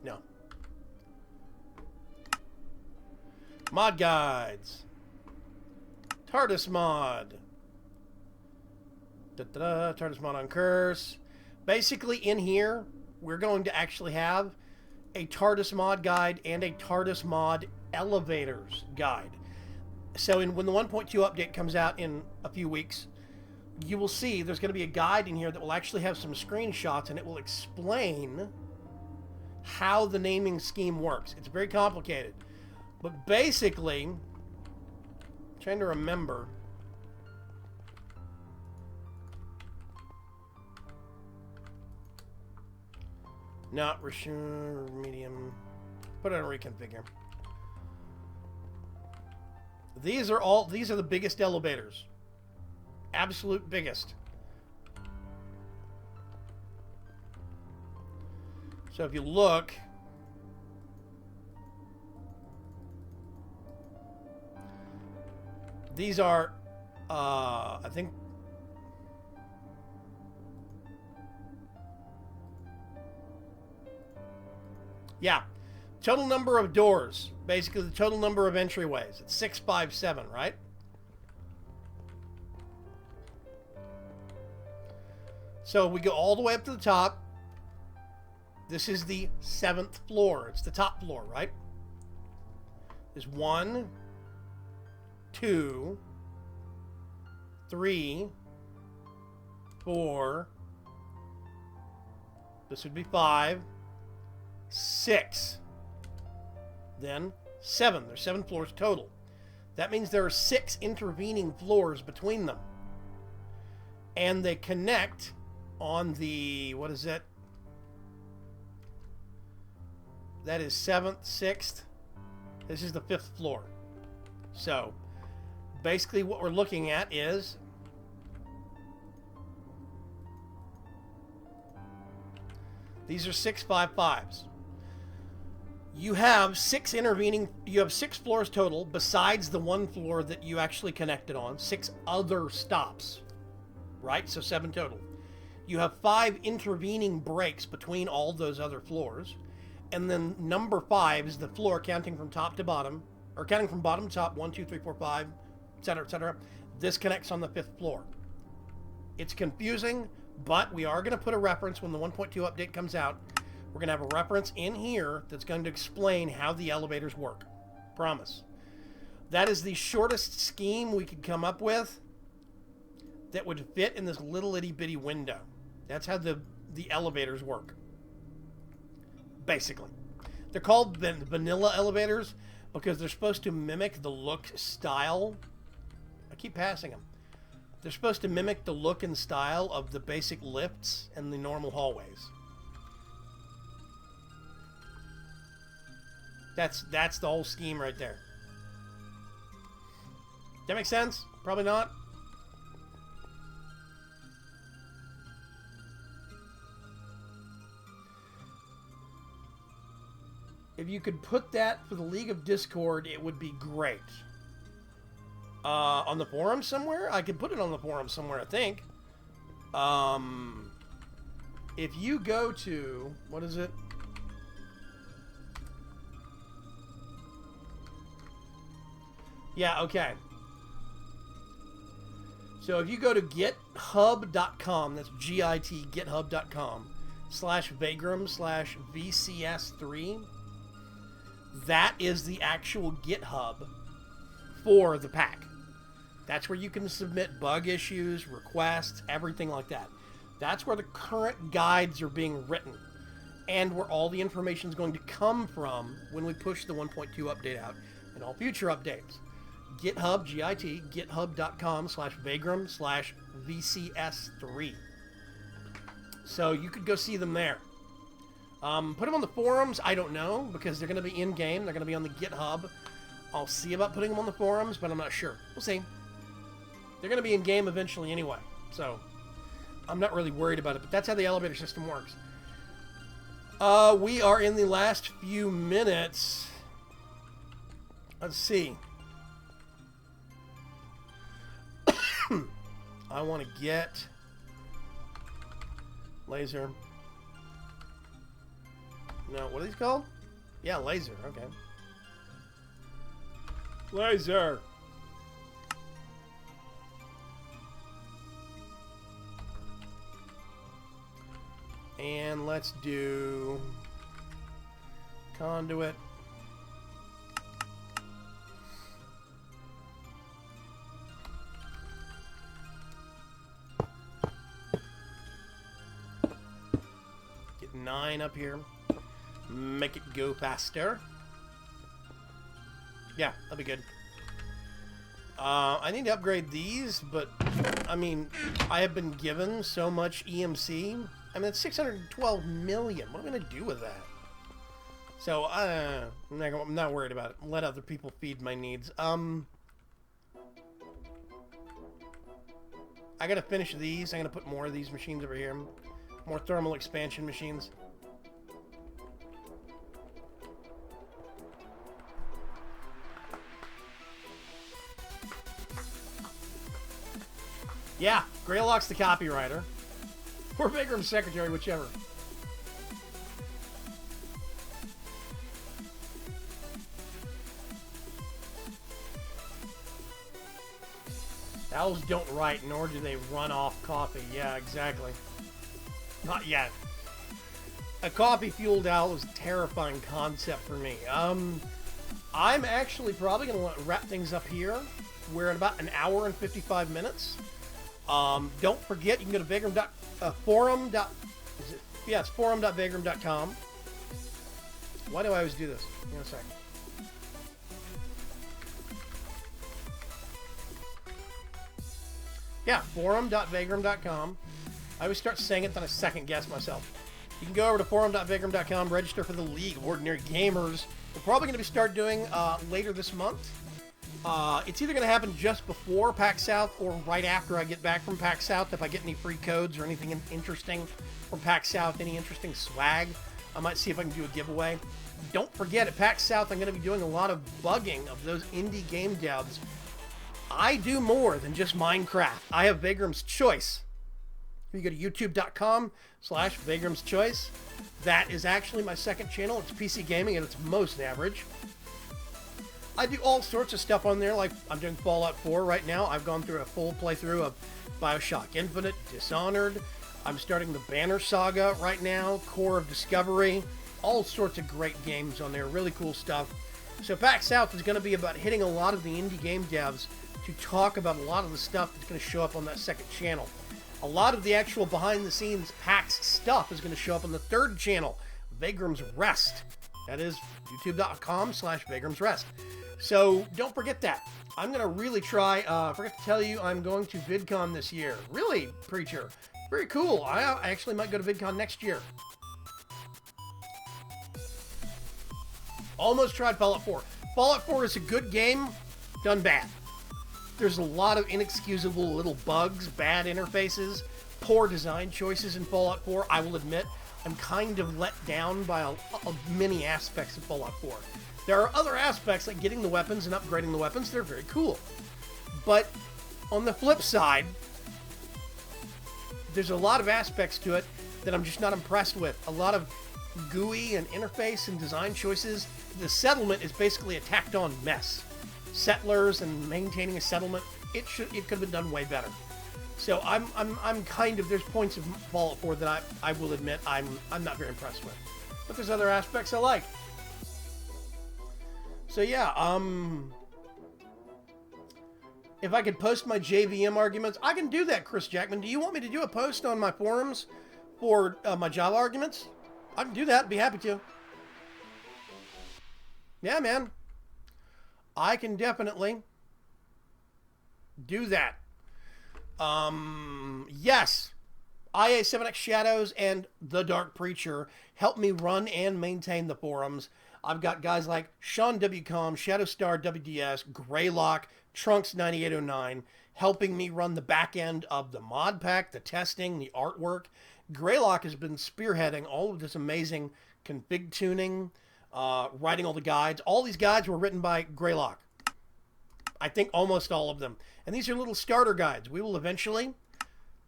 No. Mod guides. TARDIS mod. TARDIS mod on curse. Basically, in here, we're going to actually have a TARDIS mod guide and a TARDIS mod elevators guide. So when the 1.2 update comes out in a few weeks, you will see there's going to be a guide in here that will actually have some screenshots, and it will explain how the naming scheme works. It's very complicated. But basically, I'm trying to remember. Not medium. Put it on reconfigure. These are the biggest elevators. Absolute biggest. So if you look, these are, I think, yeah, total number of doors, basically the total number of entryways. It's 657, right? So we go all the way up to the top. This is the 7th floor. It's the top floor, right? There's 1, 2, 3, 4. This would be 5, 6. Then 7. There's 7 floors total. That means there are 6 intervening floors between them. And they connect on the, what is it? That is 7th, 6th. This is the 5th floor. So, basically what we're looking at is these are 655s. You have 6 floors total besides the 1 floor that you actually connected on. 6 other stops, right? So 7 total. You have 5 intervening breaks between all those other floors. And then number 5 is the floor counting from top to bottom, or counting from bottom to top, 1, 2, 3, 4, 5, etc., etc. This connects on the 5th floor. It's confusing, but we are going to put a reference when the 1.2 update comes out. We're going to have a reference in here that's going to explain how the elevators work. Promise. That is the shortest scheme we could come up with that would fit in this little itty bitty window. That's how the elevators work. Basically. They're called vanilla elevators because they're supposed to mimic the look style. I keep passing them. They're supposed to mimic the look and style of the basic lifts and the normal hallways. That's the whole scheme right there. That make sense? Probably not. If you could put that for the League of Discord, it would be great. On the forum somewhere? I could put it on the forum somewhere, I think. If you go to... What is it? Yeah, okay. So if you go to github.com, that's G-I-T, github.com, /Vaygrim/VCS3, that is the actual GitHub for the pack. That's where you can submit bug issues, requests, everything like that. That's where the current guides are being written, and where all the information is going to come from when we push the 1.2 update out and all future updates. GitHub, G-I-T, github.com/Vaygrim/VCS3. So you could go see them there. Put them on the forums, I don't know, because they're going to be in-game. They're going to be on the GitHub. I'll see about putting them on the forums, but I'm not sure. We'll see. They're going to be in-game eventually anyway, so I'm not really worried about it, but that's how the elevator system works. We are in the last few minutes. Let's see. I want to get laser. No, what are these called? Yeah, laser. Okay. Laser. And let's do conduit. Get 9 up here. Make it go faster. Yeah, that'll be good. I need to upgrade these, but I mean, I have been given so much EMC. I mean, it's 612 million. What am I going to do with that? So, I'm not worried about it. Let other people feed my needs. I got to finish these. I'm going to put more of these machines over here. More thermal expansion machines. Yeah, Greylock's the copywriter. Or Vaygrim's secretary, whichever. Owls don't write, nor do they run off coffee. Yeah, exactly. Not yet. A coffee-fueled owl is a terrifying concept for me. I'm actually probably going to wrap things up here. We're at about an hour and 55 minutes. Don't forget, you can go to Vaygrim. It's forum.vaygrim.com. Why do I always do this? Hang on a second. Yeah, forum.vaygrim.com. I always start saying it, then I second guess myself. You can go over to forum.vaygrim.com, register for the League of Ordinary Gamers. We're probably going to start doing later this month. It's either going to happen just before PAX South or right after I get back from PAX South. If I get any free codes or anything interesting from PAX South, any interesting swag, I might see if I can do a giveaway. Don't forget, at PAX South, I'm going to be doing a lot of bugging of those indie game devs. I do more than just Minecraft. I have Vaygrim's Choice. You go to youtube.com/Vaygrim's Choice. That is actually my second channel. It's PC gaming at its most average. I do all sorts of stuff on there, like I'm doing Fallout 4 right now. I've gone through a full playthrough of Bioshock Infinite, Dishonored. I'm starting the Banner Saga right now, Core of Discovery. All sorts of great games on there, really cool stuff. So PAX South is going to be about hitting a lot of the indie game devs to talk about a lot of the stuff that's going to show up on that second channel. A lot of the actual behind-the-scenes PAX stuff is going to show up on the third channel, Vaygrim's Rest. That is youtube.com/Vaygrim's Rest. So don't forget that. I'm going to really try, I forgot to tell you, I'm going to VidCon this year. Really, Preacher? Very cool. I actually might go to VidCon next year. Almost tried Fallout 4. Fallout 4 is a good game, done bad. There's a lot of inexcusable little bugs, bad interfaces, poor design choices in Fallout 4. I will admit, I'm kind of let down by many aspects of Fallout 4. There are other aspects, like getting the weapons and upgrading the weapons. They're very cool. But on the flip side, there's a lot of aspects to it that I'm just not impressed with. A lot of GUI and interface and design choices. The settlement is basically a tacked-on mess. Settlers and maintaining a settlement, it could have been done way better. So I'm kind of, there's points of Fallout 4 that I will admit I'm not very impressed with. But there's other aspects I like. So yeah, if I could post my JVM arguments, I can do that, Chris Jackman. Do you want me to do a post on my forums for my Java arguments? I can do that. Be happy to. Yeah, man. I can definitely do that. Yes. IA7X Shadows and The Dark Preacher help me run and maintain the forums. I've got guys like Sean WCOM, Shadowstar WDS, Greylock, Trunks 9809 helping me run the back end of the mod pack, the testing, the artwork. Greylock has been spearheading all of this amazing config tuning, writing all the guides. All these guides were written by Greylock. I think almost all of them. And these are little starter guides. We will eventually...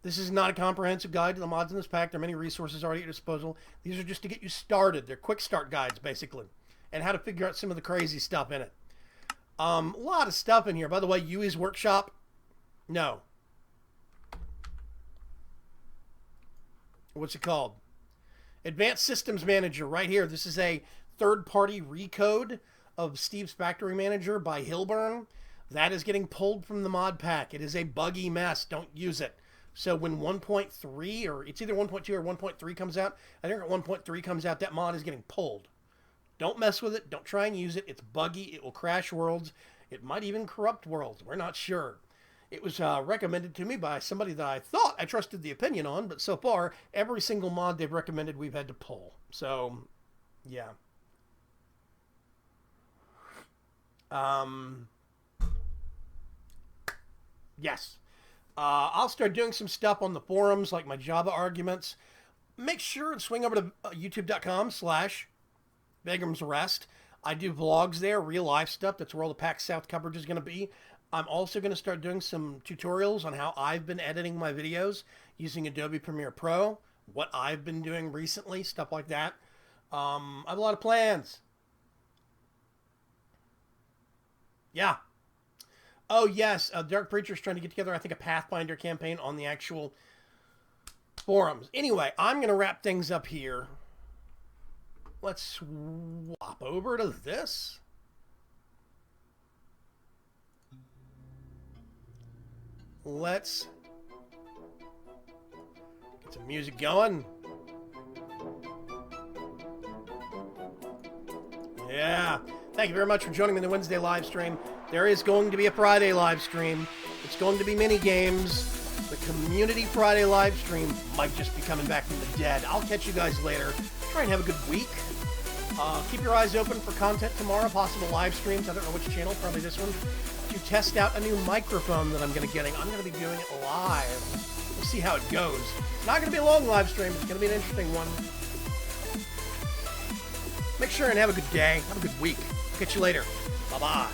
This is not a comprehensive guide to the mods in this pack. There are many resources already at your disposal. These are just to get you started. They're quick start guides, basically. And how to figure out some of the crazy stuff in it. A lot of stuff in here. By the way, Yui's Workshop. No. What's it called? Advanced Systems Manager right here. This is a third-party recode of Steve's Factory Manager by Hilburn. That is getting pulled from the mod pack. It is a buggy mess. Don't use it. So when 1.3, or it's either 1.2 or 1.3 comes out, I think when 1.3 comes out, that mod is getting pulled. Don't mess with it. Don't try and use it. It's buggy. It will crash worlds. It might even corrupt worlds. We're not sure. It was recommended to me by somebody that I thought I trusted the opinion on, but so far, every single mod they've recommended we've had to pull. So, yeah. Yes. I'll start doing some stuff on the forums, like my Java arguments. Make sure and swing over to youtube.com/Vaygrim's Arrest. I do vlogs there, real life stuff. That's where all the PAX South coverage is going to be. I'm also going to start doing some tutorials on how I've been editing my videos using Adobe Premiere Pro, what I've been doing recently, stuff like that. I have a lot of plans. Yeah. Oh, yes. Dark Preacher's trying to get together, I think, a Pathfinder campaign on the actual forums. Anyway, I'm going to wrap things up here. Let's swap over to this. Let's get some music going. Yeah. Thank you very much for joining me in the Wednesday live stream. There is going to be a Friday live stream. It's going to be mini games. The Community Friday live stream might just be coming back from the dead. I'll catch you guys later. Try and have a good week. Keep your eyes open for content tomorrow, possible live streams. I don't know which channel, probably this one, to test out a new microphone that I'm going to be getting. I'm going to be doing it live. We'll see how it goes. It's not going to be a long live stream. It's going to be an interesting one. Make sure and have a good day. Have a good week. Catch you later. Bye-bye.